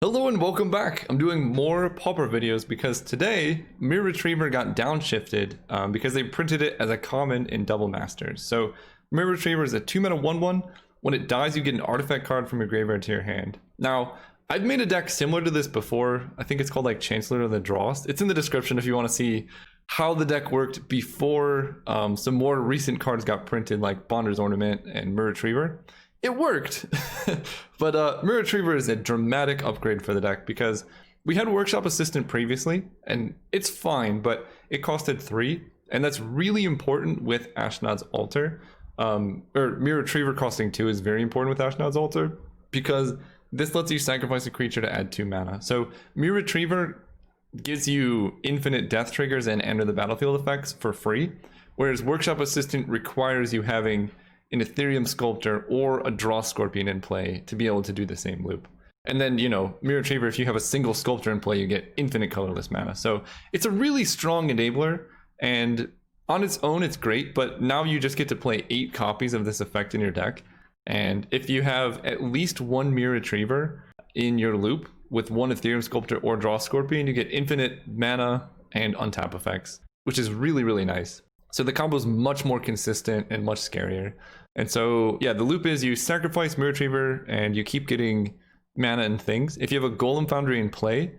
Hello and welcome back. I'm doing more Pauper videos because today Mirror Retriever got downshifted because they printed it as a common in 2XMasters. So Mirror Retriever is a 2-mana 1/1. When it dies, you get an artifact card from your graveyard to your hand. Now, I've made a deck similar to this before. I think it's called like Chancellor of the Drost. It's in the description if you want to see how the deck worked before some more recent cards got printed like Bonder's Ornament and Mirror Retriever. It worked, but Mirror Retriever is a dramatic upgrade for the deck because we had Workshop Assistant previously, and it's fine, but it costed 3, and that's really important with Ashnod's Altar. Or Mirror Retriever costing 2 is very important with Ashnod's Altar because this lets you sacrifice a creature to add 2 mana. So Mirror Retriever gives you infinite death triggers and enter the battlefield effects for free, whereas Workshop Assistant requires you having an Ethereum Sculptor or a Draw Scorpion in play to be able to do the same loop. And then, you know, Mirror Retriever, if you have a single Sculptor in play, you get infinite colorless mana. So it's a really strong enabler, and on its own, it's great, but now you just get to play 8 copies of this effect in your deck. And if you have at least one Mirror Retriever in your loop with one Ethereum Sculptor or Draw Scorpion, you get infinite mana and untap effects, which is really, really nice. So the combo is much more consistent and much scarier. And so, yeah, the loop is you sacrifice Mirror Retriever and you keep getting mana and things. If you have a Golem Foundry in play,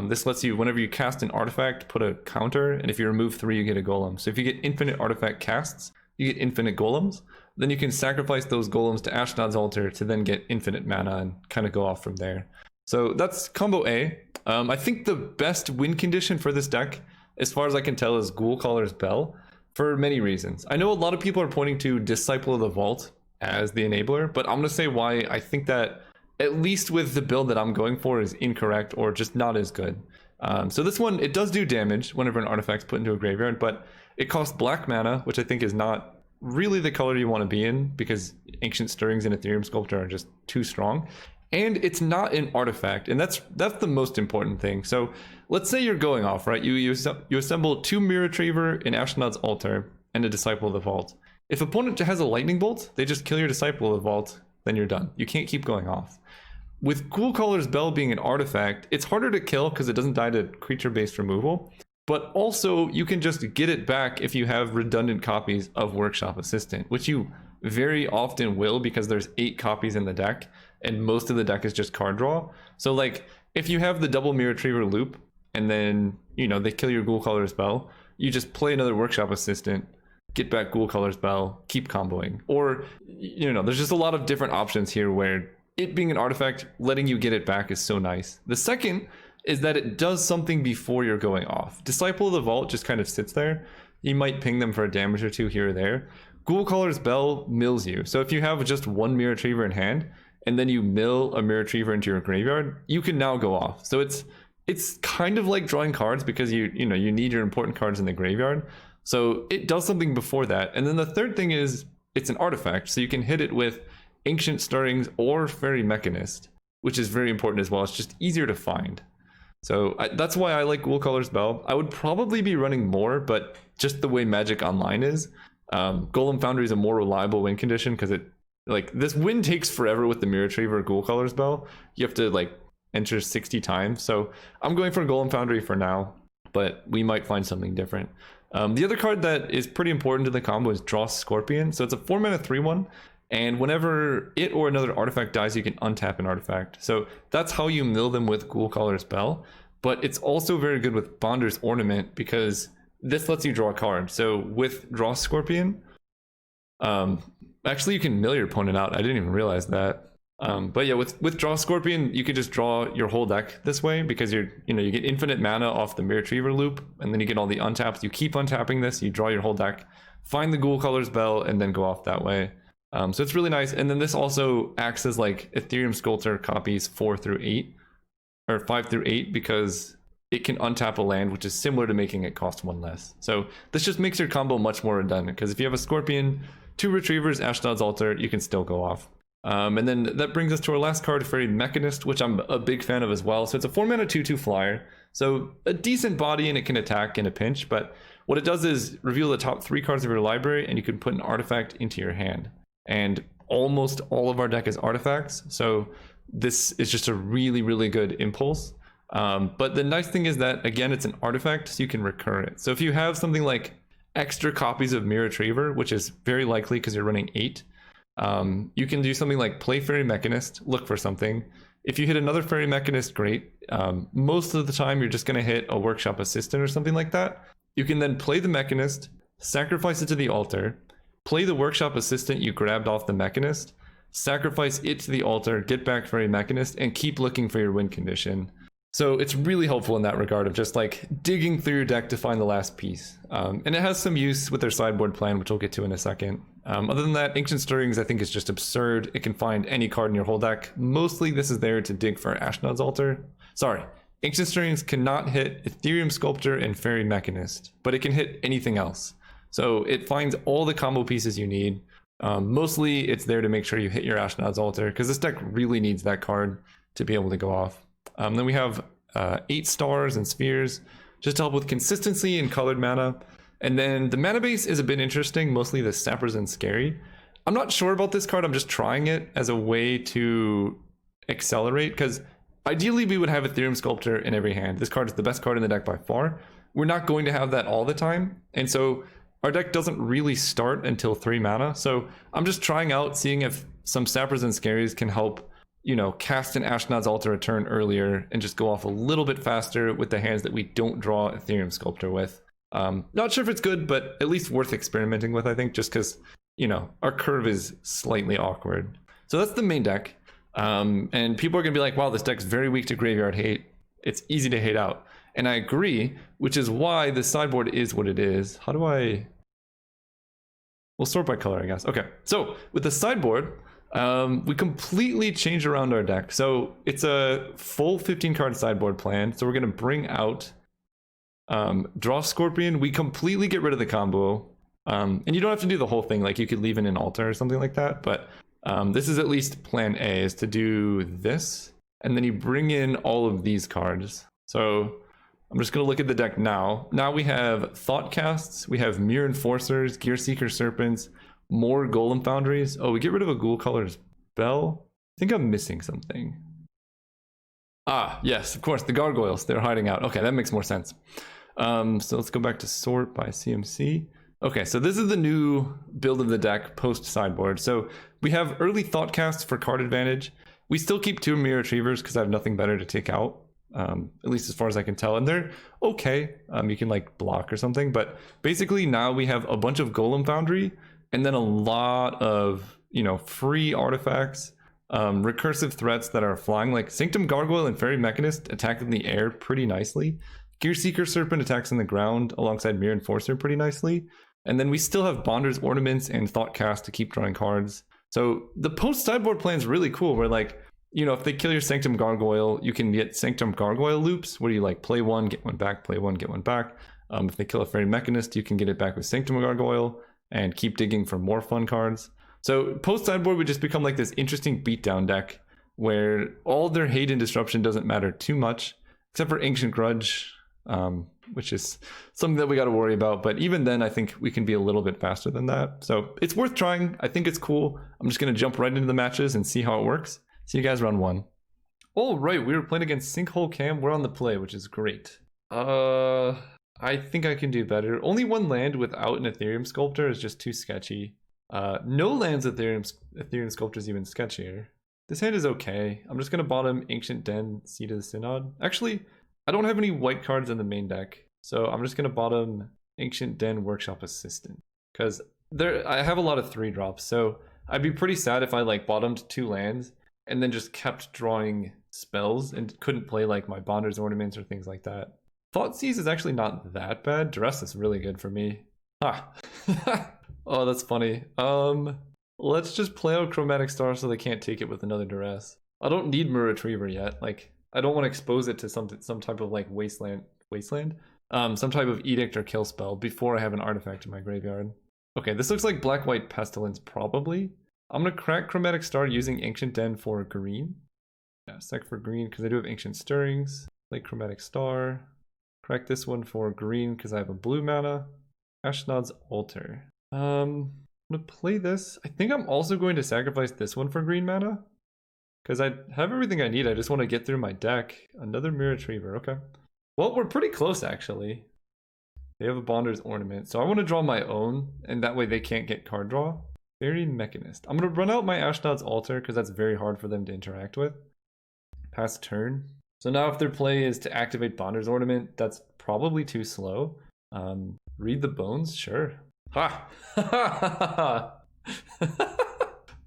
this lets you, whenever you cast an artifact, put a counter, and if you remove 3, you get a golem. So if you get infinite artifact casts, you get infinite golems. Then you can sacrifice those golems to Ashnod's Altar to then get infinite mana and kind of go off from there. So that's combo A. I think the best win condition for this deck, as far as I can tell, is Ghoulcaller's Bell. For many reasons. I know a lot of people are pointing to Disciple of the Vault as the enabler, but I'm going to say why I think that, at least with the build that I'm going for, is incorrect or just not as good. So this one, it does do damage whenever an artifact's put into a graveyard, but it costs black mana, which I think is not really the color you want to be in because Ancient Stirrings and Ethereum Sculptor are just too strong. And it's not an artifact, and that's the most important thing. So let's say you're going off, right? You assemble 2 Mirror Retriever in Ashnod's Altar and a Disciple of the Vault. If opponent has a Lightning Bolt, they just kill your Disciple of the Vault, then you're done. You can't keep going off. With Ghoulcaller's Bell being an artifact, it's harder to kill because it doesn't die to creature-based removal, but also you can just get it back if you have redundant copies of Workshop Assistant, which you very often will because there's 8 copies in the deck, and most of the deck is just card draw. So like, if you have the double Mirror Retriever loop, and then, you know, they kill your Ghoulcaller's Bell, you just play another Workshop Assistant, get back Ghoulcaller's Bell, keep comboing. Or, you know, there's just a lot of different options here where it being an artifact, letting you get it back is so nice. The second is that it does something before you're going off. Disciple of the Vault just kind of sits there. You might ping them for a damage or 2 here or there. Ghoulcaller's Bell mills you. So if you have just one Mirror Retriever in hand, and then you mill a Mirror Retriever into your graveyard, you can now go off. So it's kind of like drawing cards because you need your important cards in the graveyard. So it does something before that. And then the third thing is it's an artifact, so you can hit it with Ancient Stirrings or Fairy Mechanist, which is very important as well. It's just easier to find. So that's why I like Ghoulcaller's Bell. I would probably be running more, but just the way Magic Online is, Golem Foundry is a more reliable win condition because this win takes forever with the Mirror Retriever Ghoulcaller's Bell. You have to like enter 60 times. So I'm going for Golem Foundry for now, but we might find something different. The other card that is pretty important to the combo is Draw Scorpion. So it's a 4-mana 3/1, and whenever it or another artifact dies, you can untap an artifact. So that's how you mill them with Ghoulcaller's Bell. But it's also very good with Bonder's Ornament because this lets you draw a card. So with Draw Scorpion, actually you can mill your opponent out. I didn't even realize that. But yeah, with Draw Scorpion, you can just draw your whole deck this way because you get infinite mana off the Mirror Retriever loop, and then you get all the untaps. You keep untapping this, you draw your whole deck, find the Ghoulcaller's Bell, and then go off that way. So it's really nice. And then this also acts as like Ethereum Sculptor copies 4 through 8, or 5 through 8, because it can untap a land, which is similar to making it cost 1 less. So this just makes your combo much more redundant because if you have a Scorpion, 2 Retrievers, Ashnod's Altar, you can still go off. And then that brings us to our last card, Fairy Mechanist, which I'm a big fan of as well. So it's a 4-mana 2/2 flyer. So a decent body, and it can attack in a pinch, but what it does is reveal the top 3 cards of your library, and you can put an artifact into your hand. And almost all of our deck is artifacts, so this is just a really, really good impulse. But the nice thing is that, again, it's an artifact, so you can recur it. So if you have something like extra copies of Mirror Retriever, which is very likely because you're running 8, you can do something like play Fairy Mechanist, look for something. If you hit another Fairy Mechanist, great. Most of the time, you're just going to hit a Workshop Assistant or something like that. You can then play the Mechanist, sacrifice it to the altar, play the Workshop Assistant you grabbed off the Mechanist, sacrifice it to the altar, get back Fairy Mechanist, and keep looking for your win condition. So it's really helpful in that regard of just like digging through your deck to find the last piece. And it has some use with their sideboard plan, which we'll get to in a second. Other than that, Ancient Stirrings I think is just absurd. It can find any card in your whole deck. Mostly this is there to dig for Ashnod's Altar. Sorry, Ancient Stirrings cannot hit Ethereum Sculptor and Fairy Mechanist, but it can hit anything else. So it finds all the combo pieces you need. Mostly it's there to make sure you hit your Ashnod's Altar, because this deck really needs that card to be able to go off. Then we have 8 stars and spheres, just to help with consistency and colored mana. And then the mana base is a bit interesting, mostly the Sappers and Scary. I'm not sure about this card, I'm just trying it as a way to accelerate, because ideally we would have Ethereum Sculptor in every hand. This card is the best card in the deck by far. We're not going to have that all the time, and so our deck doesn't really start until 3 mana. So I'm just trying out, seeing if some Sappers and Scaries can help, you know, cast an Ashnod's Altar a turn earlier and just go off a little bit faster with the hands that we don't draw Ethereum Sculptor with. Not sure if it's good, but at least worth experimenting with, I think, just because, you know, our curve is slightly awkward. So that's the main deck. And people are going to be like, wow, this deck's very weak to graveyard hate. It's easy to hate out. And I agree, which is why the sideboard is what it is. How do I... We'll sort by color, I guess. Okay, so with the sideboard, we completely changed around our deck. So it's a full 15-card sideboard plan. So we're going to bring out Draw Scorpion. We completely get rid of the combo. And you don't have to do the whole thing. Like, you could leave in an altar or something like that. But this is at least plan A, is to do this. And then you bring in all of these cards. So I'm just going to look at the deck now. Now we have Thoughtcasts, we have Mirror Enforcers, Gear Seeker Serpents, more Golem Foundries. Oh, we get rid of a Ghoul Color's Bell. I think I'm missing something. Ah, yes, of course, the Gargoyles. They're hiding out. Okay, that makes more sense. So let's go back to sort by CMC. Okay, so this is the new build of the deck post sideboard. So we have early Thoughtcasts for card advantage. We still keep 2 Mirror Retrievers because I have nothing better to take out. At least as far as I can tell, and they're okay. You can like block or something, but basically now we have a bunch of Golem Foundry and then a lot of, you know, free artifacts, recursive threats that are flying, like Sanctum Gargoyle and Fairy Mechanist attack in the air pretty nicely. Gear Seeker Serpent attacks on the ground alongside Mirror Enforcer pretty nicely. And then we still have Bonder's Ornaments and Thoughtcast to keep drawing cards. So the post sideboard plan is really cool, where like, you know, if they kill your Sanctum Gargoyle, you can get Sanctum Gargoyle loops where you like play one, get one back, play one, get one back. If they kill a Fairy Mechanist, you can get it back with Sanctum Gargoyle and keep digging for more fun cards. So post sideboard would just become like this interesting beatdown deck where all their hate and disruption doesn't matter too much, except for Ancient Grudge, which is something that we got to worry about. But even then, I think we can be a little bit faster than that. So it's worth trying. I think it's cool. I'm just going to jump right into the matches and see how it works. See you guys round 1. All right, we were playing against Sinkhole Cam. We're on the play, which is great. I think I can do better. Only 1 land without an Ethereum Sculptor is just too sketchy. No lands with Ethereum Sculptor is even sketchier. This hand is okay. I'm just going to bottom Ancient Den, Seed of the Synod. Actually, I don't have any white cards in the main deck, so I'm just going to bottom Ancient Den, Workshop Assistant. Because I have a lot of 3-drops, so I'd be pretty sad if I like bottomed 2 lands and then just kept drawing spells and couldn't play like my Bonder's Ornaments or things like that. Thoughtseize is actually not that bad. Duress is really good for me. Ah. Oh, that's funny. Let's just play out Chromatic Star so they can't take it with another Duress. I don't need Mirror Retriever yet. Like, I don't want to expose it to some type of like wasteland, some type of edict or kill spell before I have an artifact in my graveyard. Okay, this looks like Black-White Pestilence probably. I'm going to crack Chromatic Star using Ancient Den for green. Yeah, sec for green because I do have Ancient Stirrings. Play Chromatic Star. Crack this one for green because I have a blue mana. Ashnod's Altar. I'm going to play this. I think I'm also going to sacrifice this one for green mana because I have everything I need. I just want to get through my deck. Another Mirror Retriever, okay. Well, we're pretty close, actually. They have a Bonder's Ornament, so I want to draw my own, and that way they can't get card draw. Fairy Mechanist. I'm going to run out my Ashnod's Altar, because that's very hard for them to interact with. Pass turn. So now if their play is to activate Bonder's Ornament, that's probably too slow. Read the Bones? Sure. Ha!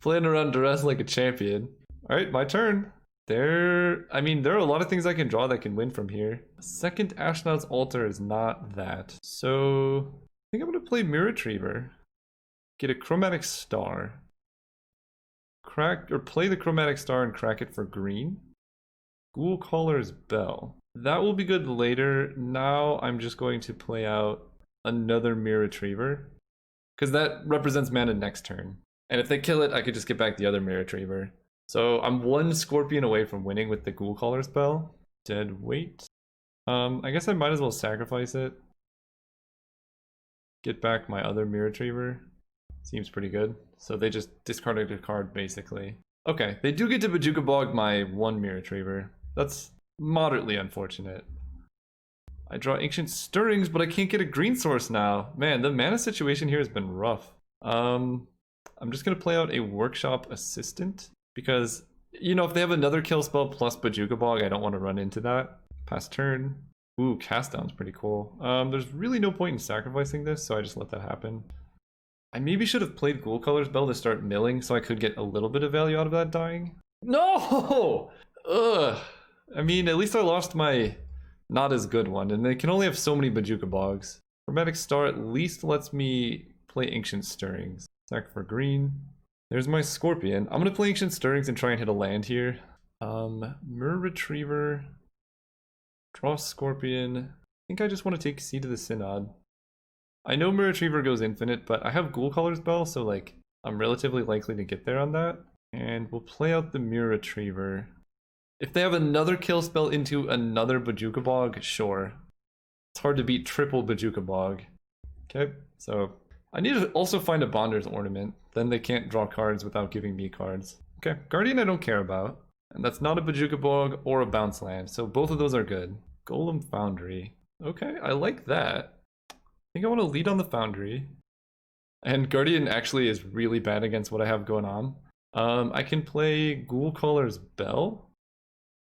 Playing around duress like a champion. Alright, my turn. There are a lot of things I can draw that can win from here. Second Ashnod's Altar is not that. So I think I'm gonna play Mirror Retriever. Get a Chromatic Star. Play the Chromatic Star and crack it for green. Ghoul Caller's Bell. That will be good later. Now I'm just going to play out another Mirror Retriever, because that represents mana next turn. And if they kill it, I could just get back the other Mirror Retriever. So I'm one Scorpion away from winning with the Ghoul Caller's Bell. Dead weight. I guess I might as well sacrifice it. Get back my other Mirror Retriever. Seems pretty good. So they just discarded a card, basically. Okay, they do get to Bojuka Bog my one Mirror Retriever. That's moderately unfortunate. I draw Ancient Stirrings, but I can't get a green source now. Man, the mana situation here has been rough. I'm just gonna play out a Workshop Assistant, because, you know, if they have another kill spell plus Bojuka Bog, I don't want to run into that. Pass turn. Ooh, Cast Down's pretty cool. There's really no point in sacrificing this, so I just let that happen. I maybe should have played Ghoul Caller's Bell to start milling, so I could get a little bit of value out of that dying. No! Ugh. I mean, at least I lost my not as good one, and they can only have so many Bojuka Bogs. Chromatic Star at least lets me play Ancient Stirrings. Sack for green. There's my Scorpion. I'm gonna play Ancient Stirrings and try and hit a land here. Mirror Retriever. Draw Scorpion. I think I just want to take Seed of the Synod. I know Mirror Retriever goes infinite, but I have Ghoul Caller's Bell, so like I'm relatively likely to get there on that. And we'll play out the Mirror Retriever. If they have another kill spell into another Bojuka Bog, sure. It's hard to beat triple Bojuka Bog. Okay, so I need to also find a Bonder's Ornament. Then they can't draw cards without giving me cards. Okay, Guardian I don't care about. And that's not a Bojuka Bog or a bounce land, so both of those are good. Golem Foundry. Okay, I like that. I think I want to lead on the Foundry. And Guardian actually is really bad against what I have going on. I can play Ghoul Caller's Bell.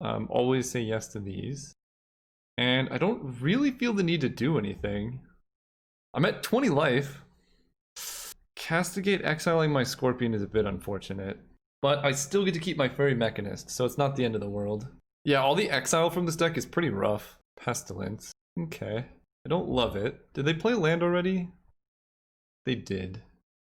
Always say yes to these. And I don't really feel the need to do anything. I'm at 20 life. Castigate exiling my Scorpion is a bit unfortunate. But I still get to keep my Fairy Mechanist, so it's not the end of the world. Yeah, all the exile from this deck is pretty rough. Pestilence. Okay. I don't love it. Did they play land already? They did.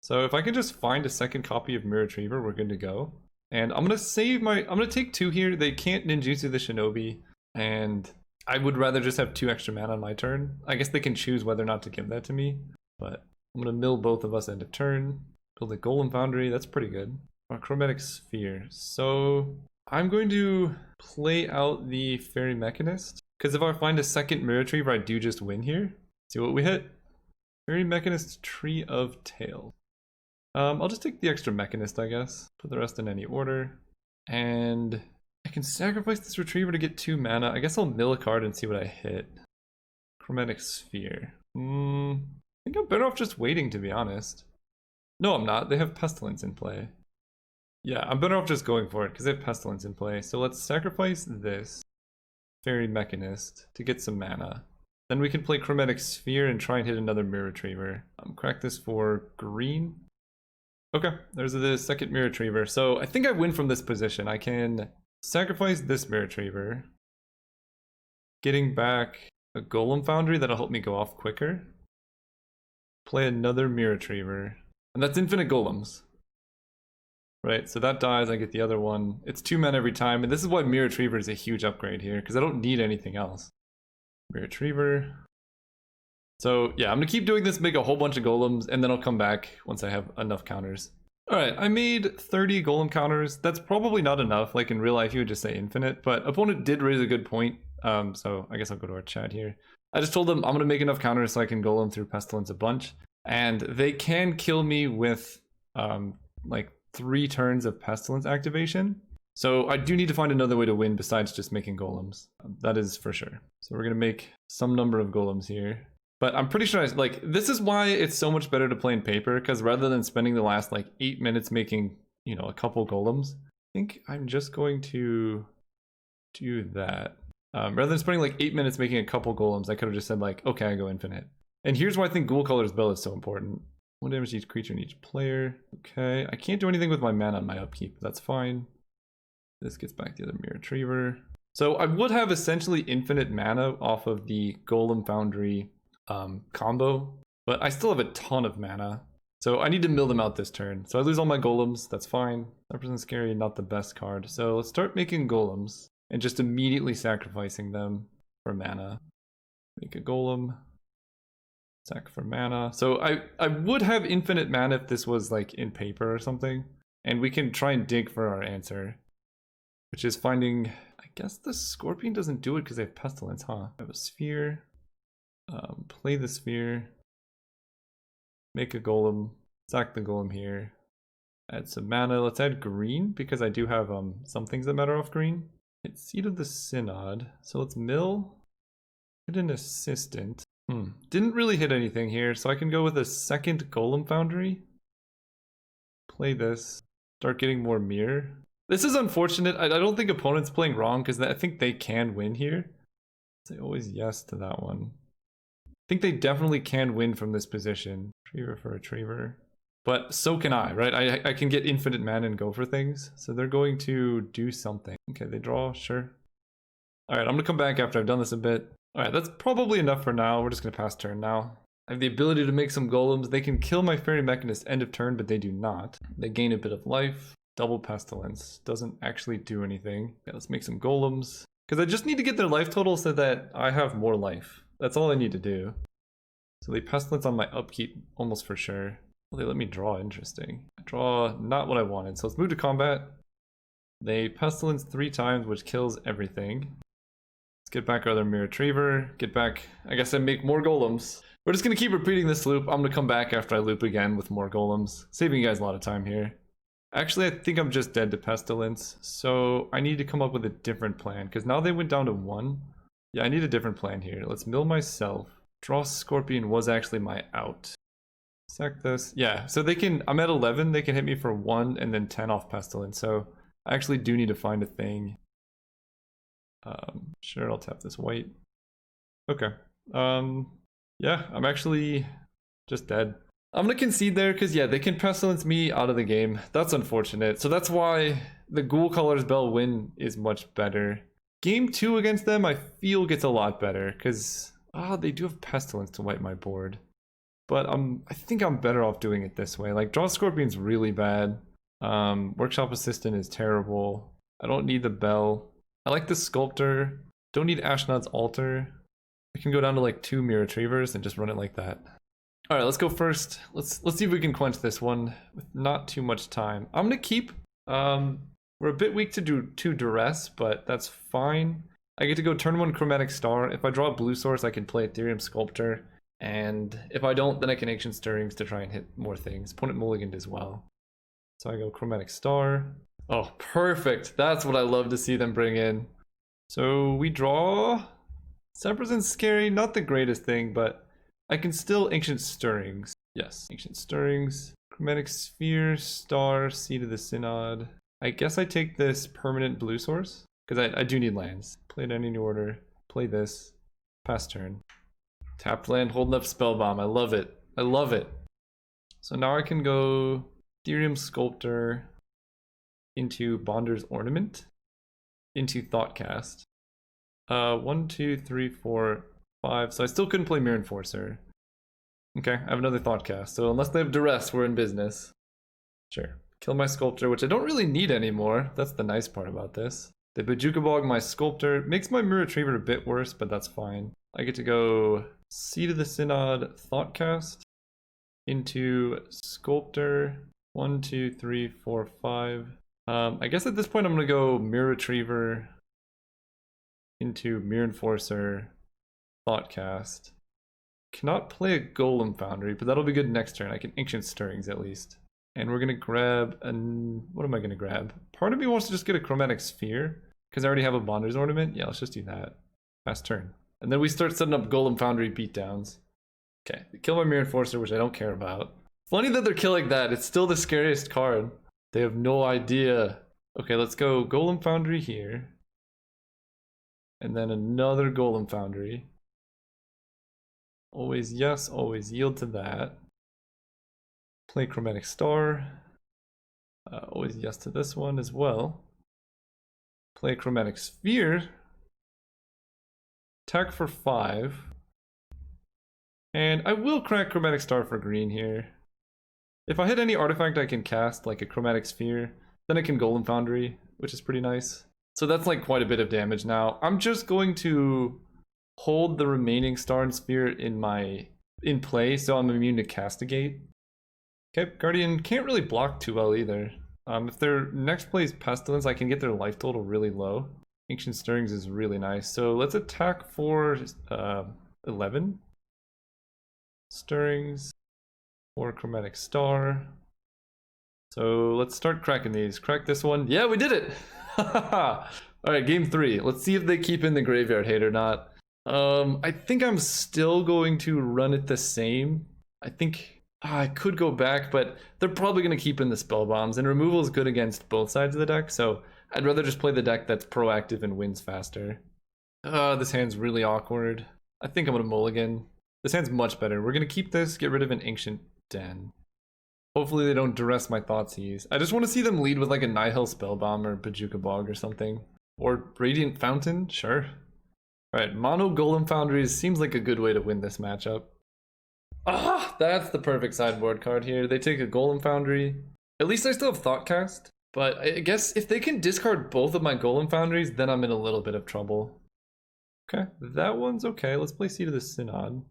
So if I can just find a second copy of Mirror Retriever, we're good to go. And I'm gonna take 2 here. They can't ninjutsu the Shinobi, and I would rather just have 2 extra mana on my turn. I guess they can choose whether or not to give that to me, but I'm gonna mill both of us end of turn. Build a Golem Foundry, that's pretty good. A Chromatic Sphere. So I'm going to play out the Fairy Mechanist, because if I find a second Mirror Retriever, I do just win here. See what we hit. Fairy Mechanist, Tree of Tail. I'll just take the extra Mechanist, I guess. Put the rest in any order. And I can sacrifice this Retriever to get 2 mana. I guess I'll mill a card and see what I hit. Chromatic Sphere. I think I'm better off just waiting, to be honest. No, I'm not. They have Pestilence in play. Yeah, I'm better off just going for it, because they have Pestilence in play. So let's sacrifice this Fairy Mechanist to get some mana. Then we can play Chromatic Sphere and try and hit another Mirror Retriever. Crack this for green. Okay, there's the second Mirror Retriever. So I think I win from this position. I can sacrifice this Mirror Retriever, getting back a Golem Foundry that'll help me go off quicker. Play another Mirror Retriever. And that's infinite golems. Right, so that dies, I get the other one. It's 2 men every time, and this is why Mirror Retriever is a huge upgrade here, because I don't need anything else. Mirror Retriever. So yeah, I'm gonna keep doing this, make a whole bunch of golems, and then I'll come back once I have enough counters. Alright, I made 30 golem counters. That's probably not enough. Like in real life, you would just say infinite, but opponent did raise a good point. So I guess I'll go to our chat here. I just told them I'm gonna make enough counters so I can golem through Pestilence a bunch. And they can kill me with like 3 turns of Pestilence activation. So I do need to find another way to win besides just making golems. That is for sure. So we're gonna make some number of golems here. But I'm pretty sure this is why it's so much better to play in paper, because rather than spending the last like 8 minutes making, you know, a couple golems, I think I'm just going to do that. Rather than spending like 8 minutes making a couple golems, I could have just said like, okay, I go infinite. And here's why I think Ghoul Color's Bell is so important. 1 damage to each creature and each player. Okay, I can't do anything with my mana on my upkeep. That's fine. This gets back the other Mirror Retriever. So I would have essentially infinite mana off of the Golem Foundry combo, but I still have a ton of mana. So I need to mill them out this turn. So I lose all my golems, that's fine. Represent Scary, not the best card. So let's start making golems and just immediately sacrificing them for mana. Make a golem. Sack for mana. So I would have infinite mana if this was like in paper or something. And we can try and dig for our answer, which is finding, I guess the Scorpion doesn't do it because they have Pestilence, huh? I have a sphere. Play the sphere. Make a golem. Sack the golem here. Add some mana. Let's add green because I do have some things that matter off green. Hit Seed of the Synod. So let's mill. Hit an assistant. Didn't really hit anything here, so I can go with a second Golem Foundry. Play this. Start getting more mirror. This is unfortunate. I don't think opponent's playing wrong because I think they can win here. Say always yes to that one. I think they definitely can win from this position. Retriever for Retriever. But so can I, right? I can get infinite mana and go for things. So they're going to do something. Okay, they draw, sure. Alright, I'm gonna come back after I've done this a bit. Alright, that's probably enough for now. We're just gonna pass turn now. I have the ability to make some golems. They can kill my Fairy Mechanist end of turn, but they do not. They gain a bit of life. Double Pestilence. Doesn't actually do anything. Yeah, let's make some golems. Because I just need to get their life total so that I have more life. That's all I need to do. So they Pestilence on my upkeep, almost for sure. Well, they let me draw, interesting. I draw not what I wanted, so let's move to combat. They Pestilence 3 times, which kills everything. Let's get back our other Mirror Retriever. Get back, I guess I make more golems. We're just gonna keep repeating this loop. I'm gonna come back after I loop again with more golems. Saving you guys a lot of time here. Actually, I think I'm just dead to Pestilence, so I need to come up with a different plan, because now they went down to 1. Yeah, I need a different plan here. Let's mill myself. Draw Scorpion was actually my out. Sack this. Yeah, so they can, I'm at 11, they can hit me for 1 and then 10 off Pestilence, so I actually do need to find a thing. Sure, I'll tap this white. Okay. Yeah, I'm actually just dead. I'm gonna concede there because, yeah, they can Pestilence me out of the game. That's unfortunate. So that's why the Ghoul Color's Bell win is much better. Game 2 against them, I feel gets a lot better because they do have Pestilence to wipe my board. But I think I'm better off doing it this way. Like, Draw Scorpion's really bad. Workshop Assistant is terrible. I don't need the Bell. I like the Sculptor. Don't need Ashnod's Altar. I can go down to like 2 Mirror Retrievers and just run it like that. Alright, let's go first. Let's see if we can quench this one with not too much time. I'm gonna keep. We're a bit weak to Duress, but that's fine. I get to go turn 1 Chromatic Star. If I draw a blue source, I can play Ethereum Sculptor. And if I don't, then I can Ancient Stirrings to try and hit more things. Opponent mulliganed as well. So I go Chromatic Star. Oh, perfect. That's what I love to see them bring in. So we draw. Represents Scary, not the greatest thing, but I can still Ancient Stirrings. Yes, Ancient Stirrings. Chromatic Sphere, Star, Seed of the Synod. I guess I take this permanent blue source, because I do need lands. Play it in any order. Play this. Pass turn. Tapped land, holding up Spellbomb. I love it. I love it. So now I can go Ethereum Sculptor into Bonder's Ornament, into Thoughtcast. 1, 2, 3, 4, 5. So I still couldn't play Mirror Enforcer. Okay, I have another Thoughtcast. So unless they have Duress, we're in business. Sure. Kill my Sculptor, which I don't really need anymore. That's the nice part about this. They Bajuka Bog my Sculptor. Makes my Mirror Retriever a bit worse, but that's fine. I get to go Seed of the Synod, Thoughtcast into Sculptor. 1, 2, 3, 4, 5. I guess at this point I'm gonna go Mirror Retriever into Mirror Enforcer, Thoughtcast. Cannot play a Golem Foundry, but that'll be good next turn. I can Ancient Stirrings at least. And we're gonna grab what am I gonna grab? Part of me wants to just get a chromatic sphere because I already have a Bonder's Ornament. Yeah, let's just do that. Fast turn. And then we start setting up Golem Foundry beatdowns. Okay, they kill my Mirror Enforcer, which I don't care about. Funny that they're killing that. It's still the scariest card. They have no idea. Okay, let's go Golem Foundry here. And then another Golem Foundry. Always yes, always yield to that. Play Chromatic Star. Always yes to this one as well. Play Chromatic Sphere. Attack for 5. And I will crack Chromatic Star for green here. If I hit any artifact I can cast, like a Chromatic Sphere, then I can Golem Foundry, which is pretty nice. So that's like quite a bit of damage now. I'm just going to hold the remaining Star and Sphere in play, so I'm immune to Castigate. Okay, Guardian can't really block too well either. If their next play is Pestilence, I can get their life total really low. Ancient Stirrings is really nice. So let's attack for 11. Stirrings. Or Chromatic Star. So let's start cracking these. Crack this one. Yeah, we did it! Alright, game 3. Let's see if they keep in the graveyard hate or not. I think I'm still going to run it the same. I think I could go back, but they're probably going to keep in the spell bombs, and removal is good against both sides of the deck, so I'd rather just play the deck that's proactive and wins faster. This hand's really awkward. I think I'm going to mulligan. This hand's much better. We're going to keep this, get rid of an Ancient Den. Hopefully they don't duress my Thoughtseize. I just want to see them lead with like a Nihil Spellbomb or Bajuka Bog or something. Or Radiant Fountain, sure. Alright, Mono Golem Foundries seems like a good way to win this matchup. Ah, that's the perfect sideboard card here. They take a Golem Foundry. At least I still have Thoughtcast. But I guess if they can discard both of my Golem Foundries, then I'm in a little bit of trouble. Okay, that one's okay. Let's play Seed of the Synod.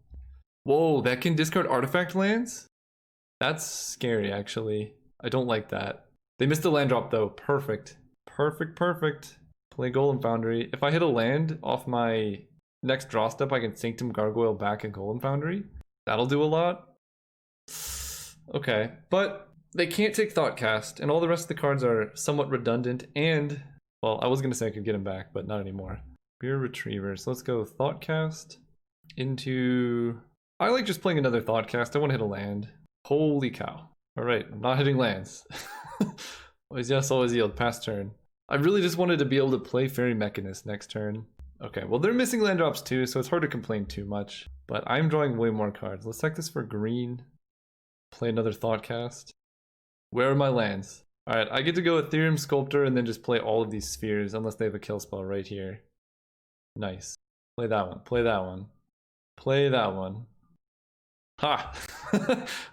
Whoa, that can discard artifact lands? That's scary, actually. I don't like that. They missed a land drop, though. Perfect. Perfect, perfect. Play Golem Foundry. If I hit a land off my next draw step, I can Sanctum Gargoyle back a Golem Foundry. That'll do a lot. Okay, but they can't take Thoughtcast, and all the rest of the cards are somewhat redundant, and, well, I was going to say I could get them back, but not anymore. Beer Retriever. So let's go Thoughtcast into... I like just playing another Thoughtcast. I want to hit a land. Holy cow. Alright, I'm not hitting lands. Always yes, always yield. Pass turn. I really just wanted to be able to play Fairy Mechanist next turn. Okay, well they're missing land drops too, so it's hard to complain too much. But I'm drawing way more cards. Let's check this for green. Play another Thoughtcast. Where are my lands? Alright, I get to go Ethereum Sculptor and then just play all of these spheres unless they have a kill spell right here. Nice. Play that one. Play that one. Play that one. Ha!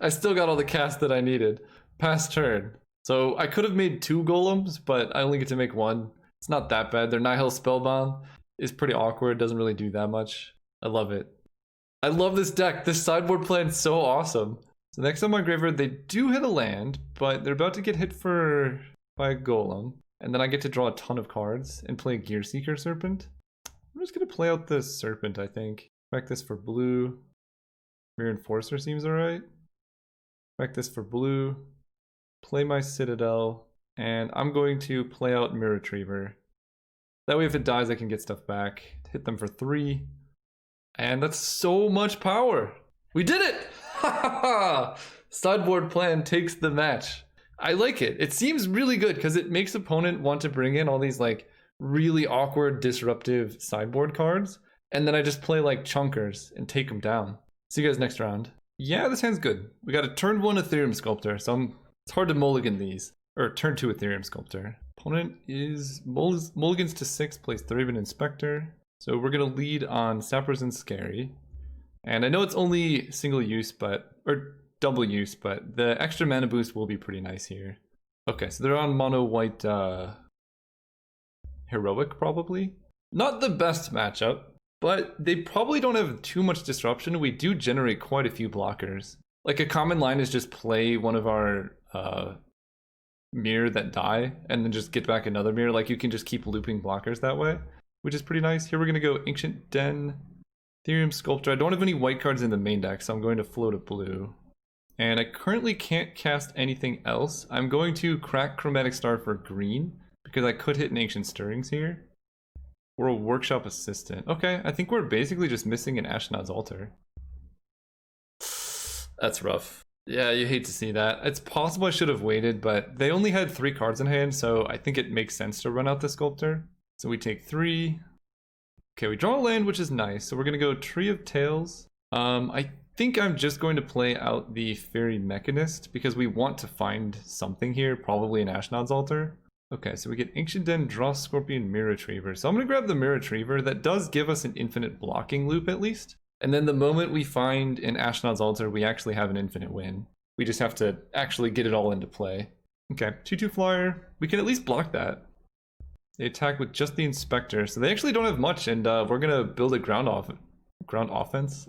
I still got all the cast that I needed. Pass turn. So I could have made 2 golems, but I only get to make 1. It's not that bad. Their Nihil Spellbomb is pretty awkward. Doesn't really do that much. I love it. I love this deck. This sideboard plan's so awesome. So next on my graveyard, they do hit a land, but they're about to get hit by a golem. And then I get to draw a ton of cards and play a Gearseeker Serpent. I'm just going to play out this Serpent, I think. Back this for blue. Mirror Enforcer seems alright. Back this for blue. Play my Citadel. And I'm going to play out Mirror Retriever. That way if it dies I can get stuff back. Hit them for 3. And that's so much power! We did it! Sideboard plan takes the match. I like it. It seems really good because it makes opponent want to bring in all these like really awkward disruptive sideboard cards. And then I just play like chunkers and take them down. See you guys next round. Yeah, this hand's good. We got a turn 1 Ethereum Sculptor, so it's hard to mulligan these. Or turn 2 Ethereum Sculptor. Opponent is mulligans to 6, plays Thraben Inspector. So we're gonna lead on Sappers and Scary. And I know it's only single use, or double use, but the extra mana boost will be pretty nice here. Okay, so they're on mono white Heroic probably. Not the best matchup. But they probably don't have too much disruption. We do generate quite a few blockers. Like a common line is just play one of our mirror that die and then just get back another mirror. Like you can just keep looping blockers that way, which is pretty nice. Here we're going to go Ancient Den, Ethereum Sculptor. I don't have any white cards in the main deck, so I'm going to float a blue. And I currently can't cast anything else. I'm going to crack Chromatic Star for green, because I could hit an Ancient Stirrings here. Or a Workshop Assistant. Okay, I think we're basically just missing an Ashnod's Altar. That's rough. Yeah, you hate to see that. It's possible I should have waited, but they only had 3 cards in hand, so I think it makes sense to run out the Sculptor. So we take 3. Okay, we draw a land, which is nice. So we're gonna go Tree of Tails. I think I'm just going to play out the Fairy Mechanist because we want to find something here, probably an Ashnod's Altar. Okay, so we get Ancient Den, draw Scorpion, Mirror Retriever. So I'm gonna grab the Mirror Retriever. That does give us an infinite blocking loop at least. And then the moment we find an Ashnod's Altar, we actually have an infinite win. We just have to actually get it all into play. Okay, 2/2 flyer. We can at least block that. They attack with just the Inspector, so they actually don't have much, and we're gonna build a ground offense?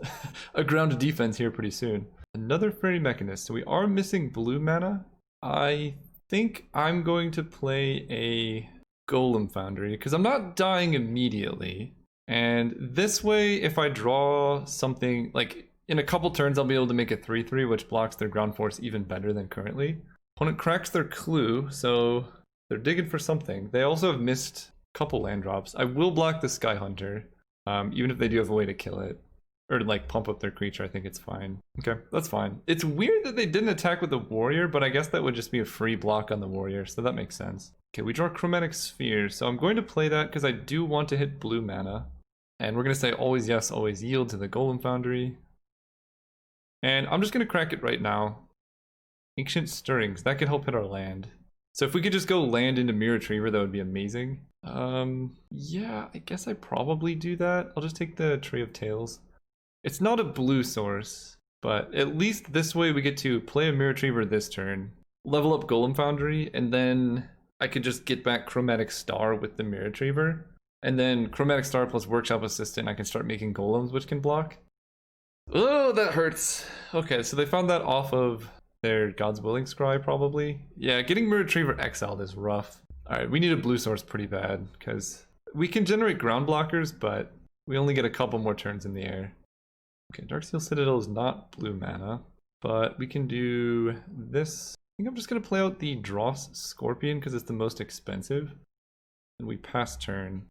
A ground defense here pretty soon. Another Fairy Mechanist, so we are missing blue mana. I think I'm going to play a Golem Foundry, because I'm not dying immediately. And this way, if I draw something, like in a couple turns I'll be able to make a 3/3, which blocks their ground force even better than currently. Opponent cracks their clue, so they're digging for something. They also have missed a couple land drops. I will block the Sky Hunter, even if they do have a way to kill it. Or like pump up their creature, I think it's fine. Okay, that's fine. It's weird that they didn't attack with the Warrior, but I guess that would just be a free block on the Warrior, so that makes sense. Okay, we draw Chromatic Sphere, so I'm going to play that because I do want to hit blue mana. And we're going to say always yes, always yield to the Golem Foundry. And I'm just going to crack it right now. Ancient Stirrings, that could help hit our land. So if we could just go land into Mirror Retriever, that would be amazing. Yeah, I guess I probably do that. I'll just take the Tree of Tails. It's not a blue source, but at least this way we get to play a Mirror Retriever this turn, level up Golem Foundry, and then I could just get back Chromatic Star with the Mirror Retriever. And then Chromatic Star plus Workshop Assistant, I can start making golems which can block. Oh, that hurts. Okay, so they found that off of their God's Willing Scry, probably. Yeah, getting Mirror Retriever exiled is rough. Alright, we need a blue source pretty bad, because we can generate ground blockers, but we only get a couple more turns in the air. Okay, Darksteel Citadel is not blue mana, but we can do this. I think I'm just going to play out the Dross Scorpion, because it's the most expensive. And we pass turn.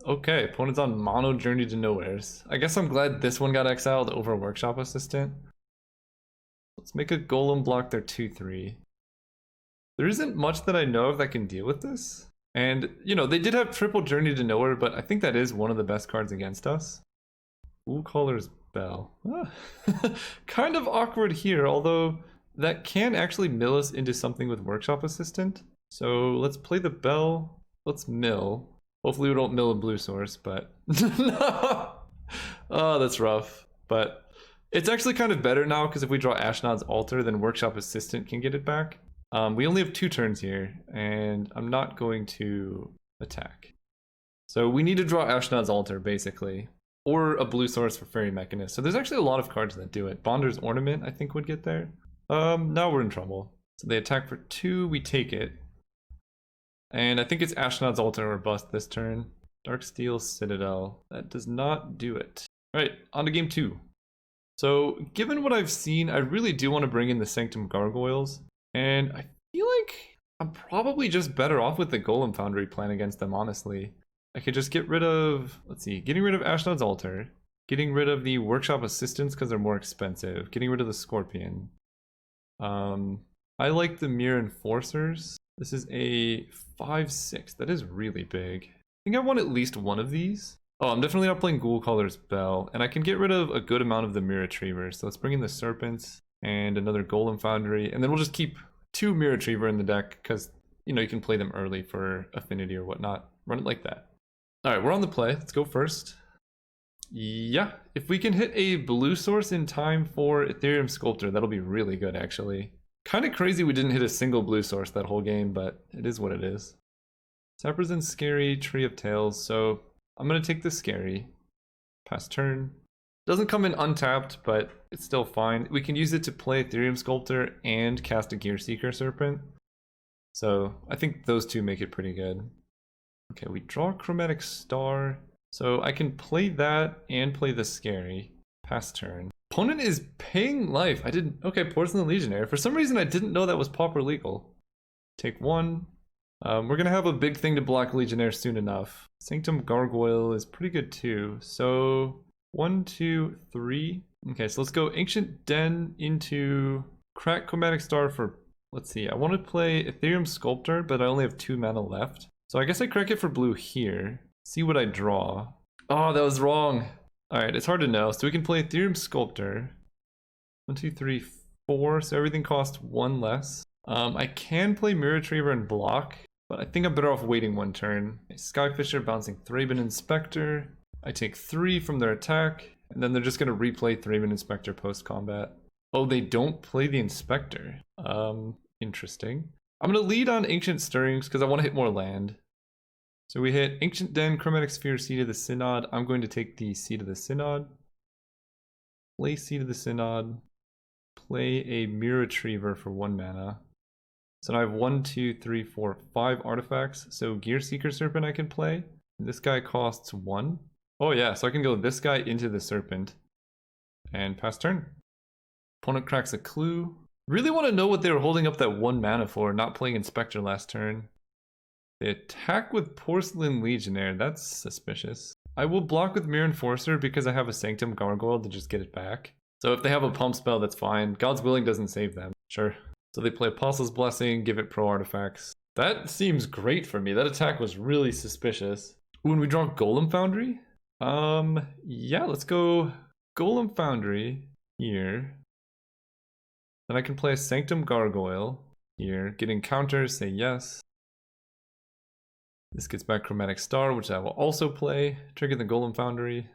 Okay, opponent's on Mono Journey to Nowheres. I guess I'm glad this one got exiled over Workshop Assistant. Let's make a Golem block their 2/3. There isn't much that I know of that can deal with this. And, you know, they did have triple Journey to Nowhere, but I think that is one of the best cards against us. Woolcaller's Bell. Kind of awkward here, although that can actually mill us into something with Workshop Assistant. So let's play the Bell. Let's mill. Hopefully we don't mill a blue source, but... Oh, that's rough. But it's actually kind of better now, because if we draw Ashnod's Altar, then Workshop Assistant can get it back. We only have 2 turns here, and I'm not going to attack. So we need to draw Ashnod's Altar, basically. Or a blue source for Fairy Mechanist. So there's actually a lot of cards that do it. Bonder's Ornament, I think, would get there. Now we're in trouble. So they attack for 2, we take it. And I think it's Ashnod's Altar or bust this turn. Darksteel Citadel. That does not do it. Alright, on to game 2. So, given what I've seen, I really do want to bring in the Sanctum Gargoyles. And I feel like I'm probably just better off with the Golem Foundry plan against them, honestly. I could just get rid of, let's see, getting rid of Ashnod's Altar. Getting rid of the Workshop Assistants because they're more expensive. Getting rid of the Scorpion. I like the Mirror Enforcers. This is a 5/6. That is really big. I think I want at least one of these. Oh, I'm definitely not playing Ghoulcaller's Bell. And I can get rid of a good amount of the Mirror Retrievers. So let's bring in the Serpents and another Golem Foundry. And then we'll just keep 2 Mirror Retriever in the deck because, you know, you can play them early for affinity or whatnot. Run it like that. Alright, we're on the play. Let's go first. Yeah, if we can hit a blue source in time for Ethereum Sculptor, that'll be really good, actually. Kind of crazy we didn't hit a single blue source that whole game, but it is what it is. Saprosan's Scary, Tree of Tails, so I'm going to take the Scary. Pass turn. Doesn't come in untapped, but it's still fine. We can use it to play Ethereum Sculptor and cast a Gear Seeker Serpent. So I think those two make it pretty good. Okay, we draw Chromatic Star. So I can play that and play the Scary. Pass turn. Opponent is paying life. I didn't. Okay, Porcelain Legionnaire. For some reason, I didn't know that was Pauper legal. Take one. We're gonna have a big thing to block Legionnaire soon enough. Sanctum Gargoyle is pretty good too. So 1, 2, 3. Okay, so let's go Ancient Den into Crack Chromatic Star for. Let's see. I want to play Ethereum Sculptor, but I only have 2 mana left. So I guess I crack it for blue here. See what I draw. Oh, that was wrong. Alright, it's hard to know. So we can play Ethereum Sculptor. 1, 2, 3, 4. So everything costs 1 less. I can play Mirror Retriever and block, but I think I'm better off waiting 1 turn. Skyfisher bouncing Thraben Inspector. I take 3 from their attack, and then they're just going to replay Thraben Inspector post-combat. Oh, they don't play the Inspector. Interesting. I'm going to lead on Ancient Stirrings because I want to hit more land. So we hit Ancient Den, Chromatic Sphere, Seed of the Synod. I'm going to take the Seed of the Synod. Play Seed of the Synod. Play a Mirror Retriever for 1 mana. So now I have 1, 2, 3, 4, 5 artifacts. So Gear Seeker Serpent I can play. This guy costs 1. Oh yeah, so I can go this guy into the Serpent. And pass turn. Opponent cracks a clue. Really want to know what they were holding up that 1 mana for, not playing Inspector last turn. They attack with Porcelain Legionnaire. That's suspicious. I will block with Mirror Enforcer because I have a Sanctum Gargoyle to just get it back. So if they have a pump spell, that's fine. God's Willing doesn't save them. Sure. So they play Apostle's Blessing, give it pro artifacts. That seems great for me. That attack was really suspicious. Ooh, and we draw Golem Foundry? Yeah, let's go Golem Foundry here. Then I can play a Sanctum Gargoyle here. Getting counters, say yes. This gets back Chromatic Star, which I will also play. Trigger the Golem Foundry.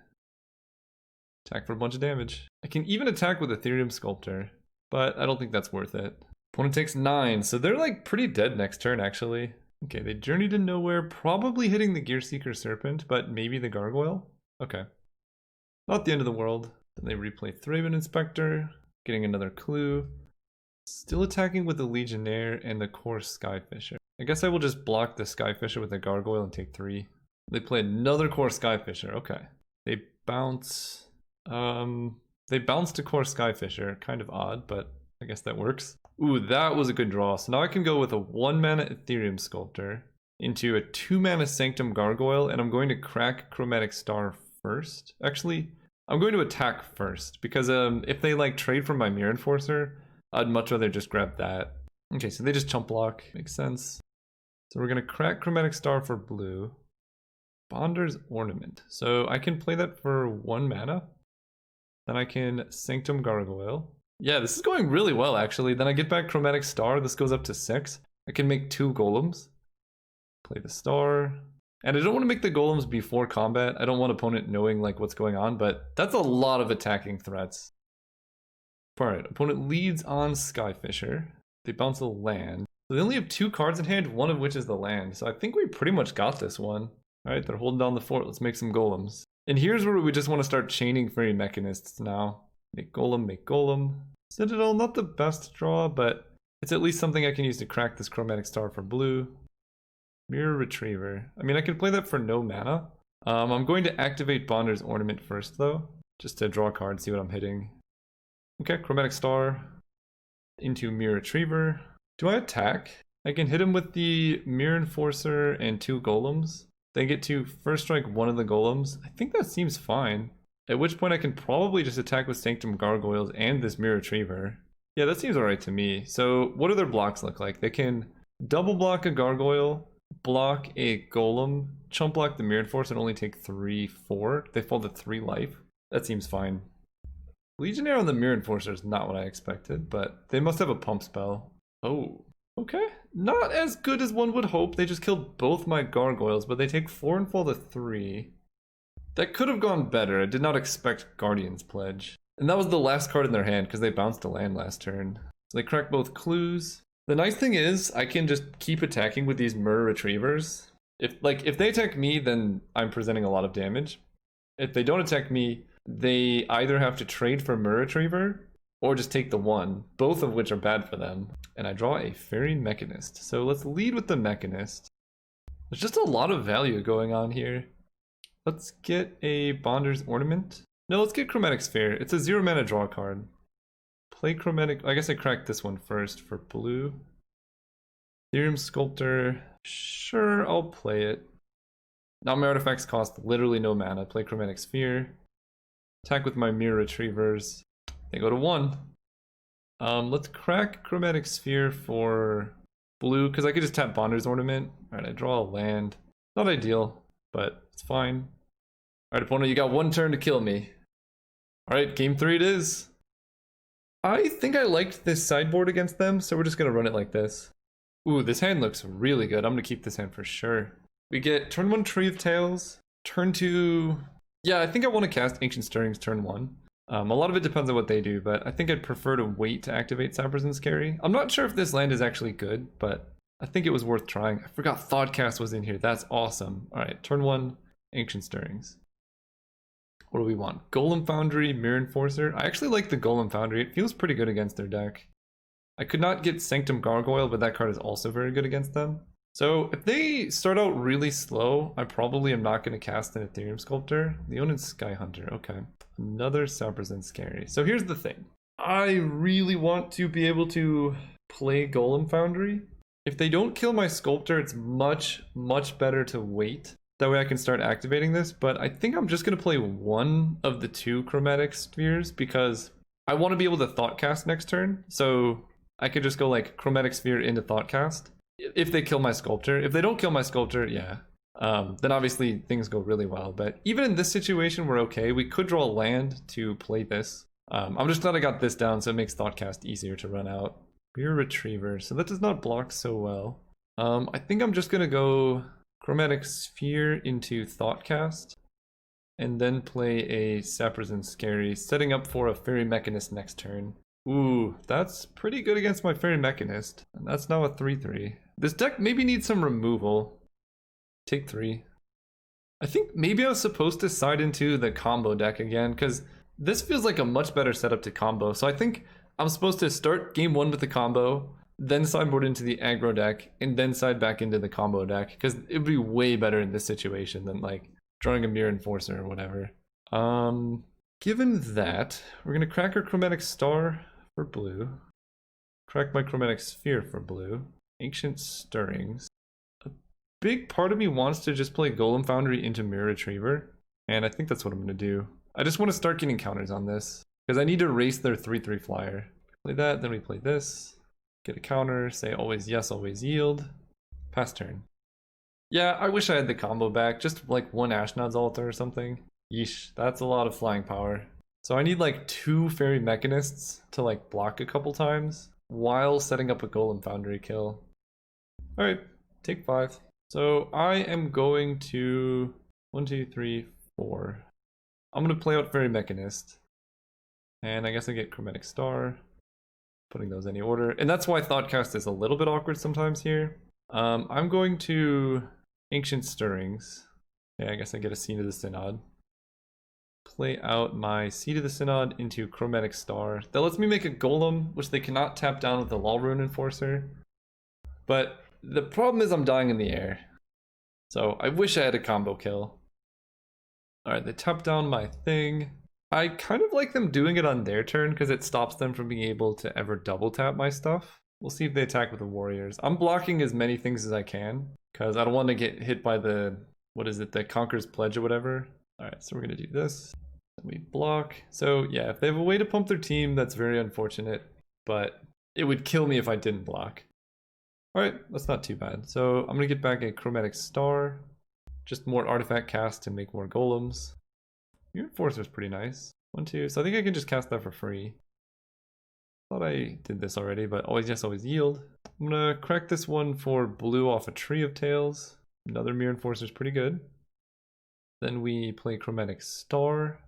Attack for a bunch of damage. I can even attack with Ethereum Sculptor, but I don't think that's worth it. Opponent takes 9, so they're like pretty dead next turn actually. Okay, they Journey to Nowhere, probably hitting the Gear Seeker Serpent, but maybe the Gargoyle? Okay. Not the end of the world. Then they replay Thraben Inspector, getting another clue. Still attacking with the Legionnaire and the core Skyfisher. I guess I will just block the Skyfisher with the Gargoyle and take 3. They play another core Skyfisher, okay. They bounce... they bounce to core Skyfisher, kind of odd, but I guess that works. Ooh, that was a good draw. So now I can go with a 1 mana Ethereum Sculptor into a 2 mana Sanctum Gargoyle, and I'm going to crack Chromatic Star first. Actually, I'm going to attack first, because if they like trade from my Mirror Enforcer, I'd much rather just grab that. Okay, so they just chump block, makes sense. So we're gonna crack Chromatic Star for blue. Bonder's Ornament. So I can play that for 1 mana. Then I can Sanctum Gargoyle. Yeah, this is going really well actually. Then I get back Chromatic Star, this goes up to 6. I can make 2 golems. Play the star. And I don't want to make the golems before combat. I don't want opponent knowing like what's going on, but that's a lot of attacking threats. Alright, opponent leads on Skyfisher. They bounce a land. So they only have 2 cards in hand, one of which is the land. So I think we pretty much got this one. Alright, they're holding down the fort. Let's make some golems. And here's where we just want to start chaining Fairy Mechanists now. Make golem, make golem. Citadel, not the best draw, but it's at least something I can use to crack this Chromatic Star for blue. Mirror Retriever. I mean, I can play that for no mana. I'm going to activate Bonder's Ornament first, though. Just to draw a card, see what I'm hitting. Okay, Chromatic Star. Into Mirror Retriever. Do I attack? I can hit him with the Mirror Enforcer and 2 golems. They get to first strike 1 of the golems. I think that seems fine. At which point I can probably just attack with Sanctum Gargoyles and this Mirror Retriever. Yeah, that seems alright to me. So what do their blocks look like? They can double block a Gargoyle, block a Golem, chump block the Mirror Enforcer and only take 3, 4. They fall to 3 life. That seems fine. Legionnaire on the Mirror Enforcer is not what I expected, but they must have a pump spell. Oh, okay. Not as good as one would hope. They just killed both my Gargoyles, but they take 4 and fall to 3. That could have gone better. I did not expect Guardian's Pledge. And that was the last card in their hand because they bounced a land last turn. So they crack both clues. The nice thing is I can just keep attacking with these Mirror Retrievers. If they attack me, then I'm presenting a lot of damage. If they don't attack me, they either have to trade for Mirror Retriever or just take the 1, both of which are bad for them. And I draw a Fairy Mechanist. So let's lead with the Mechanist. There's just a lot of value going on here. Let's get a Bonder's Ornament. No, let's get Chromatic Sphere. It's a 0 mana draw card. Play Chromatic... I guess I cracked this one first for blue. Ethereum Sculptor. Sure, I'll play it. Now my artifacts cost literally no mana. Play Chromatic Sphere. Attack with my Mirror Retrievers. They go to 1. Let's crack Chromatic Sphere for blue, because I could just tap Bonder's Ornament. Alright, I draw a land. Not ideal, but it's fine. Alright, opponent, you got 1 turn to kill me. Alright, game 3 it is. I think I liked this sideboard against them, so we're just gonna run it like this. Ooh, this hand looks really good. I'm gonna keep this hand for sure. We get turn 1 Tree of Tales, turn 2... Yeah, I think I want to cast Ancient Stirrings turn 1. A lot of it depends on what they do, but I think I'd prefer to wait to activate Sappers and Scary. I'm not sure if this land is actually good, but I think it was worth trying. I forgot Thoughtcast was in here. That's awesome. Alright, turn 1, Ancient Stirrings. What do we want? Golem Foundry, Mirror Enforcer. I actually like the Golem Foundry. It feels pretty good against their deck. I could not get Sanctum Gargoyle, but that card is also very good against them. So if they start out really slow, I probably am not going to cast an Ethereum Sculptor. Leonin Sky Hunter, okay. Another Sappers and Scary. So here's the thing. I really want to be able to play Golem Foundry. If they don't kill my Sculptor, it's much, much better to wait. That way I can start activating this, but I think I'm just going to play one of the 2 Chromatic Spheres because I want to be able to Thoughtcast next turn. So I could just go like Chromatic Sphere into Thoughtcast. If they kill my Sculptor. If they don't kill my Sculptor, yeah. Then obviously things go really well. But even in this situation, we're okay. We could draw a land to play this. I'm just glad I got this down so it makes Thoughtcast easier to run out. Mirror Retriever. So that does not block so well. I think I'm just going to go Chromatic Sphere into Thoughtcast. And then play a Sappers and Scary, setting up for a Fairy Mechanist next turn. Ooh, that's pretty good against my Fairy Mechanist. And that's now a 3/3. This deck maybe needs some removal. Take 3. I think maybe I was supposed to side into the combo deck again, because this feels like a much better setup to combo. So I think I'm supposed to start game 1 with the combo, then sideboard into the aggro deck, and then side back into the combo deck, because it would be way better in this situation than like drawing a Mirror Enforcer or whatever. Given that, we're gonna crack our Chromatic Star for blue, crack my Chromatic Sphere for blue, Ancient Stirrings. A big part of me wants to just play Golem Foundry into Mirror Retriever, and I think that's what I'm gonna do. I just want to start getting counters on this, because I need to erase their 3/3 flyer. Play that, then we play this, get a counter, say always yes, always yield, pass turn. Yeah, I wish I had the combo back, just like 1 Ashnod's Altar or something. Yeesh, that's a lot of flying power. So I need like 2 Fairy Mechanists to like block a couple times while setting up a Golem Foundry kill. Alright, take 5. So I am going to 1, 2, 3, 4. I'm gonna play out Fairy Mechanist. And I guess I get Chromatic Star. Putting those any order. And that's why Thoughtcast is a little bit awkward sometimes here. I'm going to Ancient Stirrings. Okay, I guess I get a Seed of the Synod. Play out my Seed of the Synod into Chromatic Star. That lets me make a Golem, which they cannot tap down with the Law Rune Enforcer. But the problem is I'm dying in the air. So I wish I had a combo kill. Alright, they tap down my thing. I kind of like them doing it on their turn because it stops them from being able to ever double tap my stuff. We'll see if they attack with the Warriors. I'm blocking as many things as I can because I don't want to get hit by the, what is it, the Conqueror's Pledge or whatever. Alright, so we're going to do this. We block. So yeah, if they have a way to pump their team, that's very unfortunate, but it would kill me if I didn't block. Alright, that's not too bad. So I'm going to get back a Chromatic Star. Just more artifact cast to make more golems. Your Enforcer is pretty nice. 1, 2. So I think I can just cast that for free. Thought I did this already, but always yes, always yield. I'm gonna crack this one for blue off a Tree of Tales. Another Mirror Enforcer is pretty good. Then we play Chromatic Star.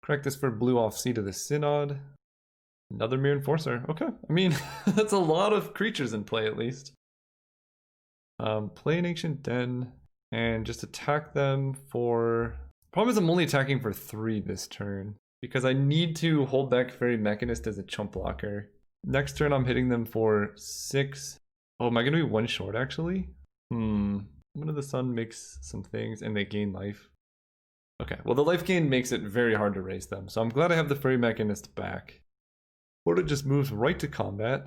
Crack this for blue off Seed of the Synod. Another Mirror Enforcer. Okay, I mean, that's a lot of creatures in play at least. Play an Ancient Den and just attack them for... Problem is I'm only attacking for 3 this turn because I need to hold back Fairy Mechanist as a chump blocker. Next turn I'm hitting them for 6. Oh, am I gonna be 1 short actually? One of the Sun makes some things and they gain life. Okay, well the life gain makes it very hard to raise them, so I'm glad I have the Fairy Mechanist back. Porta just moves right to combat.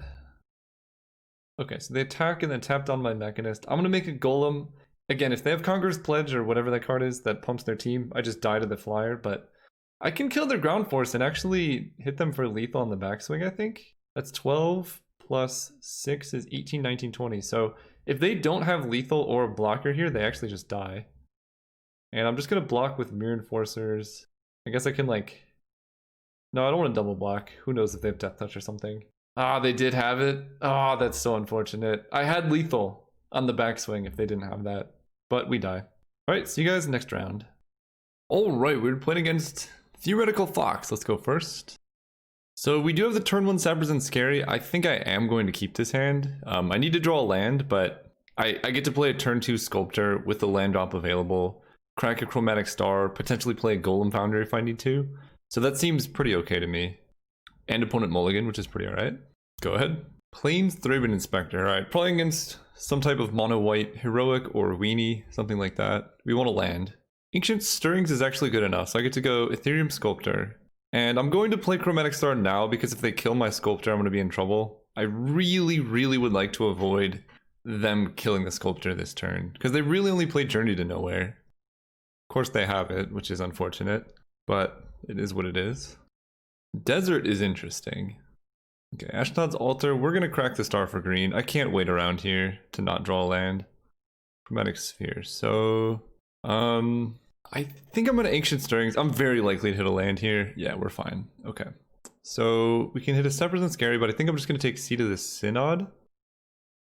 Okay, so they attack and then tap down my Mechanist. I'm gonna make a Golem. Again, if they have Conqueror's Pledge or whatever that card is that pumps their team, I just die to the flyer, but I can kill their ground force and actually hit them for lethal on the backswing, I think. That's 12 plus 6 is 18, 19, 20. So if they don't have lethal or a blocker here, they actually just die. And I'm just gonna block with Mirror Enforcers. I guess I can like... No, I don't want to double block. Who knows if they have Death Touch or something. Ah, they did have it. Ah, that's so unfortunate. I had lethal on the backswing if they didn't have that. But we die. Alright, see you guys next round. Alright, we're playing against Theoretical Fox. Let's go first. So we do have the turn 1 Sappers Scary. I think I am going to keep this hand. I need to draw a land, but I get to play a turn 2 Sculptor with the land drop available. Crack a Chromatic Star, potentially play a Golem Foundry if I need to. So that seems pretty okay to me. And opponent mulligan, which is pretty alright. Go ahead. Plains Thraben Inspector. Alright, probably against some type of mono-white heroic or weenie, something like that. We want to land. Ancient Stirrings is actually good enough, so I get to go Ethereum Sculptor. And I'm going to play Chromatic Star now because if they kill my Sculptor, I'm going to be in trouble. I really, really would like to avoid them killing the Sculptor this turn, because they really only play Journey to Nowhere. Of course they have it, which is unfortunate, but it is what it is. Desert is interesting. Okay, Ashnod's Altar, we're going to crack the star for green. I can't wait around here to not draw a land. Chromatic Sphere, so... I think I'm going to Ancient Stirrings. I'm very likely to hit a land here. Yeah, we're fine. Okay. So we can hit a Sappers Scary, but I think I'm just going to take Seat of the Synod.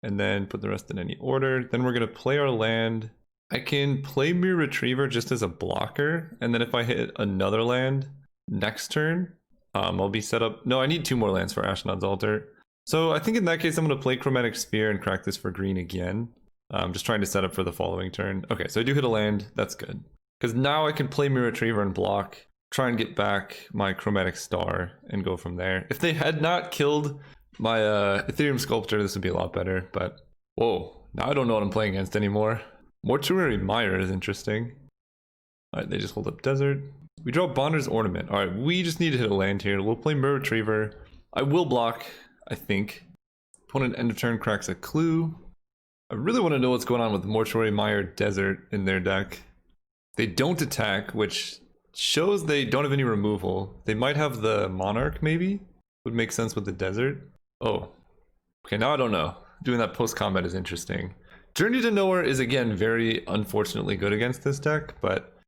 And then put the rest in any order. Then we're going to play our land. I can play Mirror Retriever just as a blocker. And then if I hit another land next turn, I'll be set up... No, I need 2 more lands for Ashnod's Altar. So I think in that case, I'm going to play Chromatic Sphere and crack this for green again. I'm just trying to set up for the following turn. Okay, so I do hit a land. That's good. Because now I can play Mirror Retriever and block, try and get back my Chromatic Star, and go from there. If they had not killed my Ethereum Sculptor, this would be a lot better, but... Whoa, now I don't know what I'm playing against anymore. Mortuary Mire is interesting. Alright, they just hold up Desert. We draw Bonder's Ornament. Alright, we just need to hit a land here. We'll play Mirror Retriever. I will block, I think. Opponent end of turn cracks a Clue. I really want to know what's going on with Mortuary Mire Desert in their deck. They don't attack, which shows they don't have any removal. They might have the Monarch, maybe? Would make sense with the Desert. Oh. Okay, now I don't know. Doing that post-combat is interesting. Journey to Nowhere is, again, very unfortunately good against this deck, but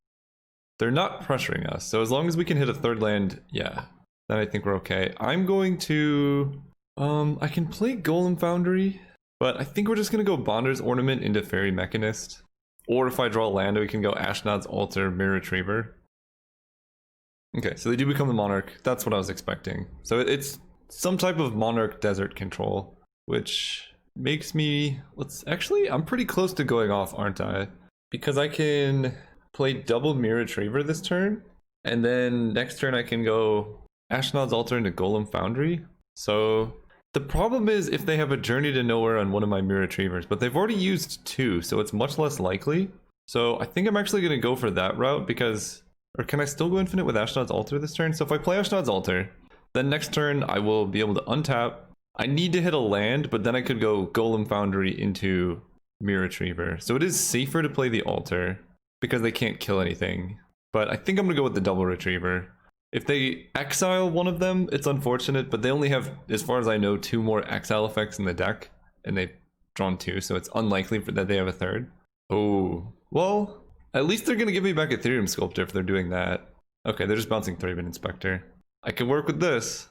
they're not pressuring us. So as long as we can hit a third land, yeah, then I think we're okay. I'm going to... I can play Golem Foundry, but I think we're just going to go Bonder's Ornament into Fairy Mechanist. Or if I draw land, we can go Ashnod's Altar, Mirror Retriever. Okay, so they do become the Monarch. That's what I was expecting. So it's some type of Monarch Desert control, which makes me... Actually, I'm pretty close to going off, aren't I? Because I can play double Mirror Retriever this turn, and then next turn I can go Ashnod's Altar into Golem Foundry. So... The problem is if they have a Journey to Nowhere on one of my Mirror Retrievers, but they've already used 2, so it's much less likely. So I think I'm actually going to go for that route because... Or can I still go Infinite with Ashnod's Altar this turn? So if I play Ashnod's Altar, then next turn I will be able to untap. I need to hit a land, but then I could go Golem Foundry into Mirror Retriever. So it is safer to play the Altar because they can't kill anything. But I think I'm going to go with the double Retriever. If they exile one of them, it's unfortunate, but they only have, as far as I know, 2 more exile effects in the deck, and they've drawn 2, so it's unlikely that they have a third. Oh, well, at least they're going to give me back Ethereum Sculptor if they're doing that. Okay, they're just bouncing Thraben Inspector. I can work with this.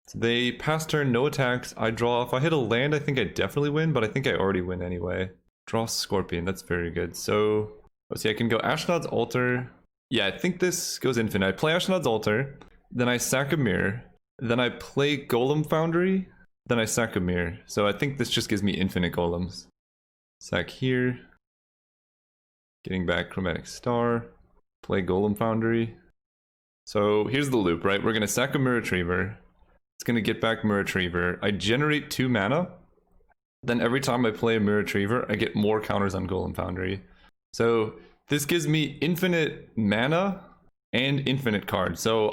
So they pass turn, no attacks, I draw. If I hit a land, I think I definitely win, but I think I already win anyway. Draw Scorpion, that's very good. So, let's see, I can go Ashnod's Altar. Yeah, I think this goes infinite. I play Ashnod's Altar, then I sack a Mirror, then I play Golem Foundry, then I sack a Mirror. So I think this just gives me infinite Golems. Sack here. Getting back Chromatic Star. Play Golem Foundry. So here's the loop, right? We're going to sack a Mirror Retriever. It's going to get back Mirror Retriever. I generate 2 mana. Then every time I play a Mirror Retriever, I get more counters on Golem Foundry. So... this gives me infinite mana and infinite cards. So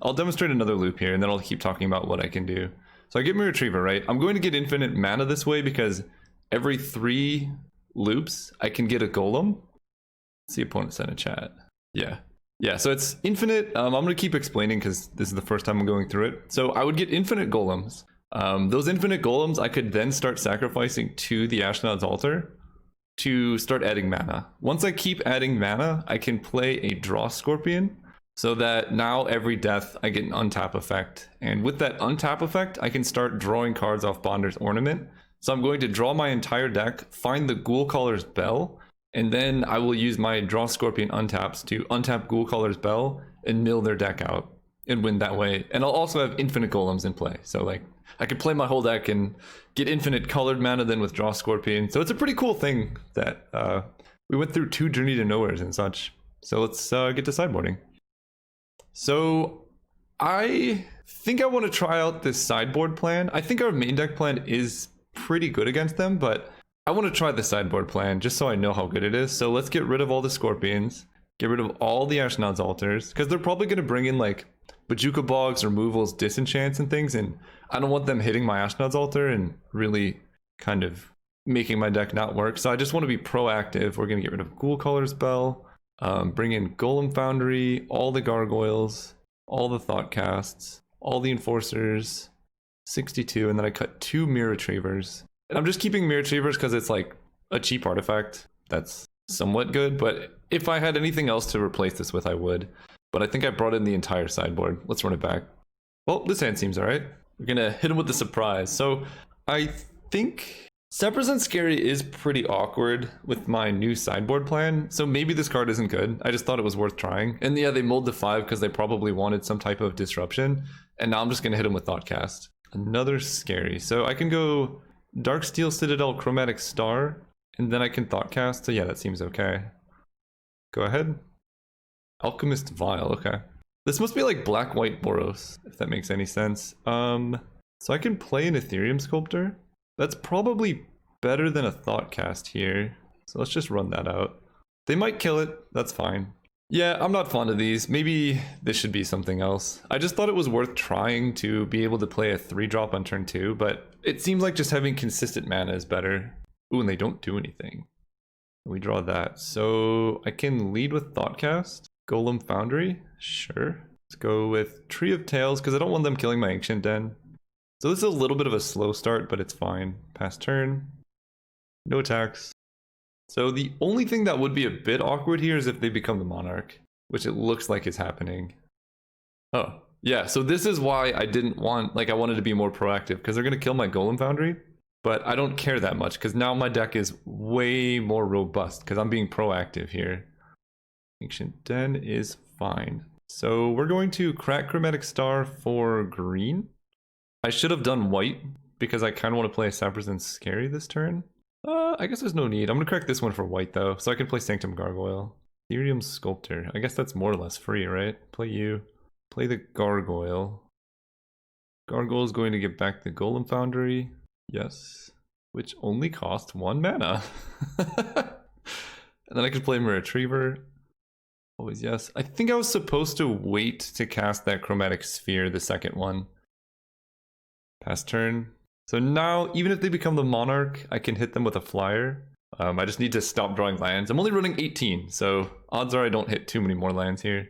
I'll demonstrate another loop here and then I'll keep talking about what I can do. So I get my Retriever, right? I'm going to get infinite mana this way because every 3 loops I can get a golem. Let's see opponent sent a chat. Yeah, so it's infinite. I'm going to keep explaining because this is the first time I'm going through it. So I would get infinite golems. Those infinite golems I could then start sacrificing to the Ashnod's altar to start adding mana. Once I keep adding mana, I can play a draw Scorpion so that now every death I get an untap effect. And with that untap effect, I can start drawing cards off Bonder's Ornament. So I'm going to draw my entire deck, find the Ghoul Caller's Bell, and then I will use my draw Scorpion untaps to untap Ghoul Caller's Bell and mill their deck out and win that way. And I'll also have infinite golems in play. So like I could play my whole deck and get infinite colored mana then with draw Scorpion. So it's a pretty cool thing that we went through 2 Journey to Nowheres and such. So let's get to sideboarding. So I think I want to try out this sideboard plan. I think our main deck plan is pretty good against them, but I want to try the sideboard plan just so I know how good it is. So let's get rid of all the Scorpions, get rid of all the Ashnod's altars, because they're probably going to bring in like Bajuka Bogs, removals, disenchants, and things, and I don't want them hitting my Ashnod's altar and really kind of making my deck not work. So I just want to be proactive. We're going to get rid of Ghoul Caller's Bell, bring in Golem Foundry, all the Gargoyles, all the Thoughtcasts, all the Enforcers, 62, and then I cut 2 Mirror Retrievers. And I'm just keeping Mirror Retrievers because it's like a cheap artifact that's somewhat good, but if I had anything else to replace this with, I would. But I think I brought in the entire sideboard. Let's run it back. Well, this hand seems alright. We're gonna hit him with the surprise. So I think Seprison Scary is pretty awkward with my new sideboard plan. So maybe this card isn't good. I just thought it was worth trying. And yeah, they mulled to 5 because they probably wanted some type of disruption. And now I'm just gonna hit him with Thoughtcast. Another Scary. So I can go Darksteel Citadel Chromatic Star, and then I can Thoughtcast. So yeah, that seems okay. Go ahead. Alchemist Vial, okay. This must be like black-white Boros, if that makes any sense. So I can play an Ethereum Sculptor. That's probably better than a Thoughtcast here. So let's just run that out. They might kill it, that's fine. Yeah, I'm not fond of these. Maybe this should be something else. I just thought it was worth trying to be able to play a 3-drop on turn 2, but it seems like just having consistent mana is better. Ooh, and they don't do anything. We draw that. So I can lead with Thoughtcast. Golem Foundry, sure. Let's go with Tree of Tales because I don't want them killing my Ancient Den. So this is a little bit of a slow start, but it's fine. Pass turn. No attacks. So the only thing that would be a bit awkward here is if they become the Monarch, which it looks like is happening. Oh, yeah, so this is why I didn't want, like I wanted to be more proactive because they're going to kill my Golem Foundry, but I don't care that much because now my deck is way more robust because I'm being proactive here. Ancient Den is fine. So we're going to crack Chromatic Star for green. I should have done white because I kind of want to play a Seprison Scary this turn. I guess there's no need. I'm going to crack this one for white though, so I can play Sanctum Gargoyle. Ethereum Sculptor. I guess that's more or less free, right? Play you. Play the Gargoyle. Gargoyle is going to get back the Golem Foundry. Yes. Which only costs 1 mana. And then I could play my Retriever. Always yes. I think I was supposed to wait to cast that Chromatic Sphere, the second one. Pass turn. So now, even if they become the Monarch, I can hit them with a flyer. I just need to stop drawing lands. I'm only running 18, so odds are I don't hit too many more lands here.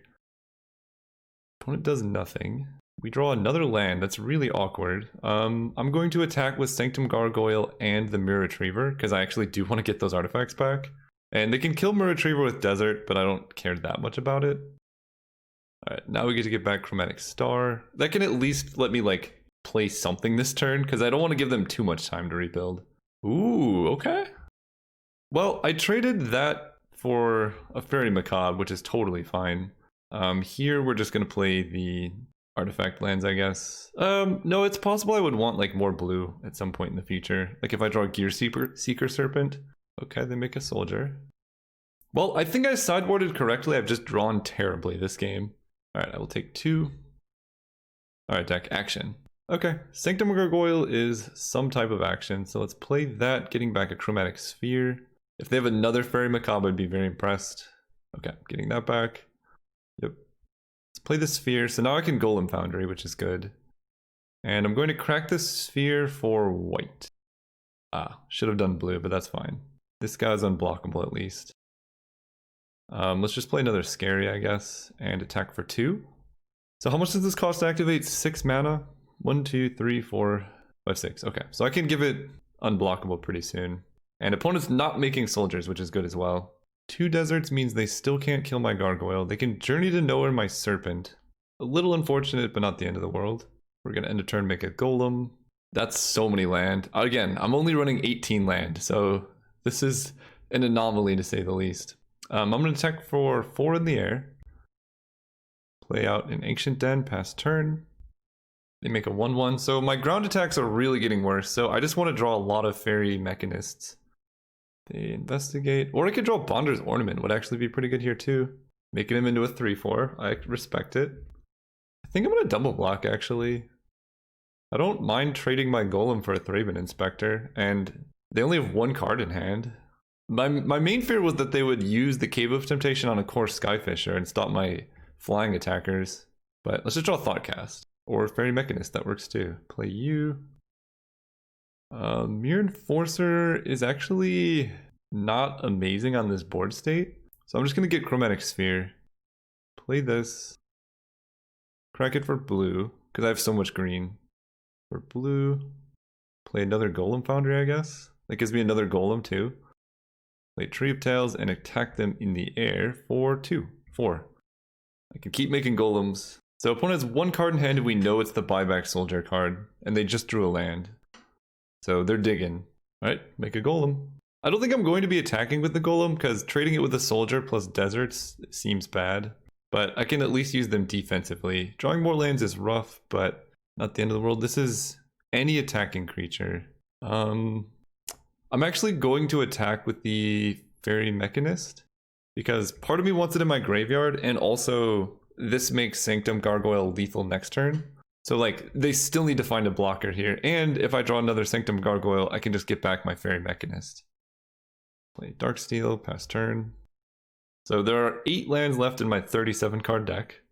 Opponent does nothing. We draw another land. That's really awkward. I'm going to attack with Sanctum Gargoyle and the Mirror Retriever, because I actually do want to get those artifacts back. And they can kill Mirror Retriever with Desert, but I don't care that much about it. Alright, now we get to get back Chromatic Star. That can at least let me, like, play something this turn, because I don't want to give them too much time to rebuild. Ooh, okay. Well, I traded that for a Fairy Macabre, which is totally fine. Here we're just going to play the artifact lands, I guess. No, it's possible I would want like more blue at some point in the future. Like if I draw Gear Seeker Serpent. Okay, they make a soldier. Well, I think I sideboarded correctly. I've just drawn terribly this game. Alright, I will take 2. Alright, deck, action. Okay, Sanctum Gargoyle is some type of action, so let's play that, getting back a Chromatic Sphere. If they have another Fairy Macabre, I'd be very impressed. Okay, getting that back. Yep. Let's play the Sphere. So now I can Golem Foundry, which is good. And I'm going to crack the Sphere for white. Ah, should have done blue, but that's fine. This guy's unblockable at least. Let's just play another Scary, I guess, and attack for 2. So how much does this cost to activate? 6 mana? 1, 2, 3, 4, 5, 6. Okay, so I can give it unblockable pretty soon. And opponent's not making soldiers, which is good as well. 2 deserts means they still can't kill my Gargoyle. They can Journey to Nowhere my Serpent. A little unfortunate, but not the end of the world. We're going to end a turn, make a Golem. That's so many land. Again, I'm only running 18 land, so this is an anomaly to say the least. I'm going to attack for 4 in the air. Play out an Ancient Den, pass turn. They make a 1/1, so my ground attacks are really getting worse, so I just want to draw a lot of Fairy Mechanists. They investigate, or I could draw Bonder's Ornament, would actually be pretty good here too. Making him into a 3/4, I respect it. I think I'm going to double block actually. I don't mind trading my Golem for a Thraben Inspector, and they only have 1 card in hand. My main fear was that they would use the Cave of Temptation on a core Skyfisher and stop my flying attackers. But let's just draw Thoughtcast. Or Fairy Mechanist, that works too. Play you. Mere Enforcer is actually not amazing on this board state. So I'm just going to get Chromatic Sphere. Play this. Crack it for blue, because I have so much green. For blue. Play another Golem Foundry, I guess. That gives me another Golem too. Play Tree of Tails and attack them in the air for 4. I can keep making golems. So opponent has 1 card in hand and we know it's the buyback soldier card. And they just drew a land. So they're digging. Alright, make a golem. I don't think I'm going to be attacking with the golem because trading it with a soldier plus deserts seems bad. But I can at least use them defensively. Drawing more lands is rough, but not the end of the world. This is any attacking creature. I'm actually going to attack with the Fairy Mechanist because part of me wants it in my graveyard, and also this makes Sanctum Gargoyle lethal next turn. So like they still need to find a blocker here, and if I draw another Sanctum Gargoyle, I can just get back my Fairy Mechanist. Play Darksteel, pass turn. So there are 8 lands left in my 37 card deck.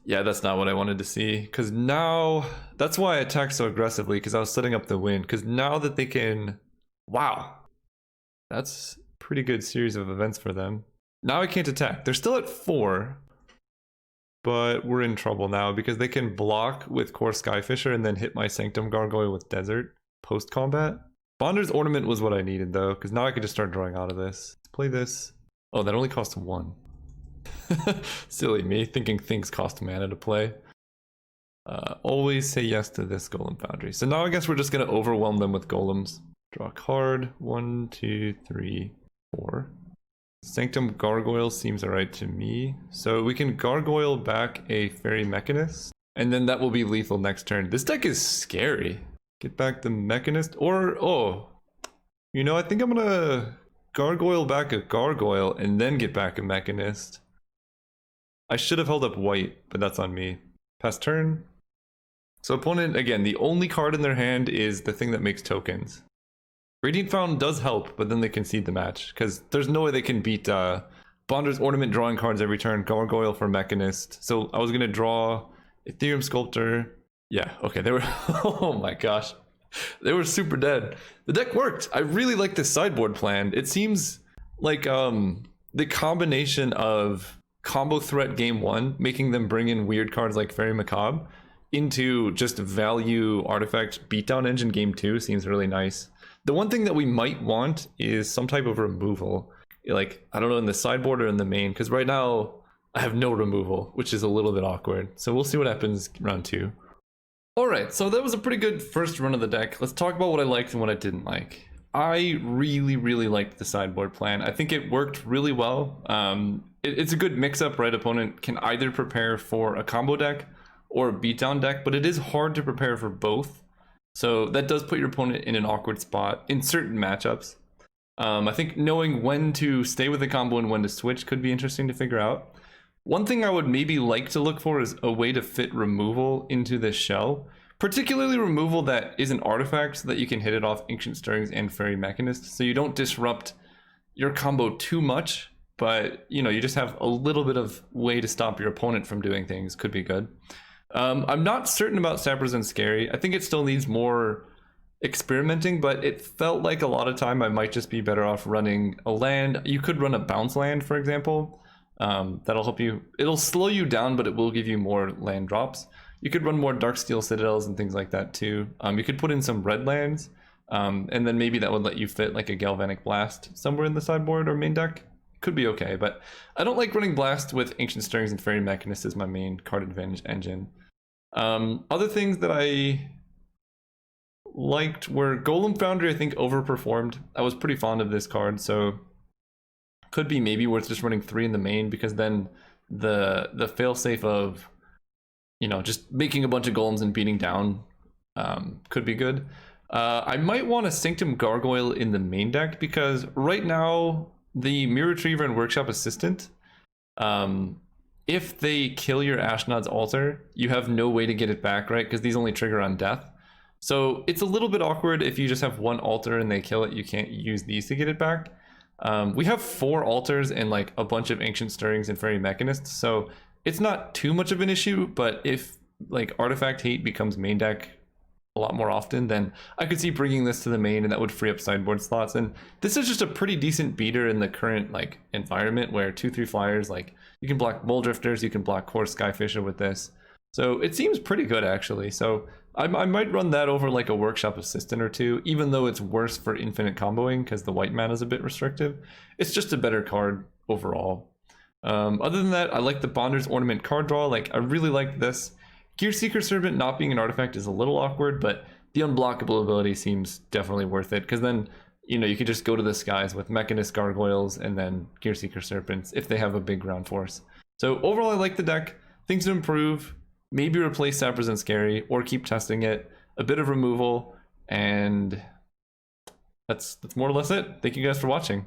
Yeah, that's not what I wanted to see, because now that's why I attacked so aggressively, because I was setting up the win. Because now that they can, wow, that's a pretty good series of events for them. Now I can't attack. They're still at 4, but we're in trouble now because they can block with Core Skyfisher and then hit my Sanctum Gargoyle with Desert post combat. Bonder's Ornament was what I needed though, because now I can just start drawing out of this. Let's play this. Oh, that only costs 1. Silly me, thinking things cost mana to play. Always say yes to this Golem Foundry. So now I guess we're just going to overwhelm them with golems. Draw a card. 1, 2, 3, 4. Sanctum Gargoyle seems alright to me. So we can Gargoyle back a Fairy Mechanist, and then that will be lethal next turn. This deck is scary. Get back the Mechanist, or, oh, you know, I think I'm going to Gargoyle back a Gargoyle and then get back a Mechanist. I should have held up white, but that's on me. Pass turn. So opponent, again, the only card in their hand is the thing that makes tokens. Radiant Fountain does help, but then they concede the match, because there's no way they can beat Bonder's Ornament drawing cards every turn, Gargoyle for Mechanist. So I was going to draw Ethereum Sculptor. Yeah, okay, they were, oh my gosh. They were super dead. The deck worked. I really like this sideboard plan. It seems like the combination of combo threat game 1, making them bring in weird cards like Fairy Macabre, into just value artifact beatdown engine game 2 seems really nice. The one thing that we might want is some type of removal. Like, I don't know, in the sideboard or in the main, because right now I have no removal, which is a little bit awkward. So we'll see what happens round 2. Alright, so that was a pretty good first run of the deck. Let's talk about what I liked and what I didn't like. I really liked the sideboard plan. I think it worked really well. It's a good mix-up, right? Opponent can either prepare for a combo deck or a beatdown deck, but it is hard to prepare for both. So that does put your opponent in an awkward spot in certain matchups. I think knowing when to stay with the combo and when to switch could be interesting to figure out. One thing I would maybe like to look for is a way to fit removal into this shell. Particularly removal that is an artifact so that you can hit it off Ancient Stirrings and Fairy Mechanist, so you don't disrupt your combo too much, but you know, you just have a little bit of way to stop your opponent from doing things could be good. I'm not certain about Sappers and Scary. I think it still needs more experimenting, but it felt like a lot of time I might just be better off running a land. You could run a bounce land, for example. That'll help you. It'll slow you down, but it will give you more land drops. You could run more Darksteel Citadels and things like that too. You could put in some red lands, and then maybe that would let you fit like a Galvanic Blast somewhere in the sideboard or main deck. Could be okay, but I don't like running Blast with Ancient Stirrings and Fairy Mechanist as my main card advantage engine. Other things that I liked were Golem Foundry. I think overperformed. I was pretty fond of this card, so could be maybe worth just running 3 in the main, because then the failsafe of, you know, just making a bunch of golems and beating down could be good. I might want a Sanctum Gargoyle in the main deck, because right now the Mirror Retriever and Workshop Assistant, if they kill your Ashnod's altar, you have no way to get it back, right? Because these only trigger on death. So it's a little bit awkward if you just have one altar and they kill it, you can't use these to get it back. We have 4 altars and like a bunch of Ancient Stirrings and Fairy Mechanists, so it's not too much of an issue, but if like Artifact Hate becomes main deck a lot more often, then I could see bringing this to the main, and that would free up sideboard slots. And this is just a pretty decent beater in the current like environment where 2/3 flyers, like you can block Mole Drifters, you can block Core Skyfisher with this. So it seems pretty good actually. So I might run that over like a Workshop Assistant or 2, even though it's worse for infinite comboing because the white mana is a bit restrictive. It's just a better card overall. Other than that, I like the Bonder's Ornament card draw. Like, I really like this. Gearseeker Servant not being an artifact is a little awkward, but the unblockable ability seems definitely worth it, because then, you know, you could just go to the skies with Mechanist Gargoyles and then Gearseeker Serpents if they have a big ground force. So overall, I like the deck. Things to improve. Maybe replace Sappers and Scary, or keep testing it. A bit of removal, and that's more or less it. Thank you guys for watching.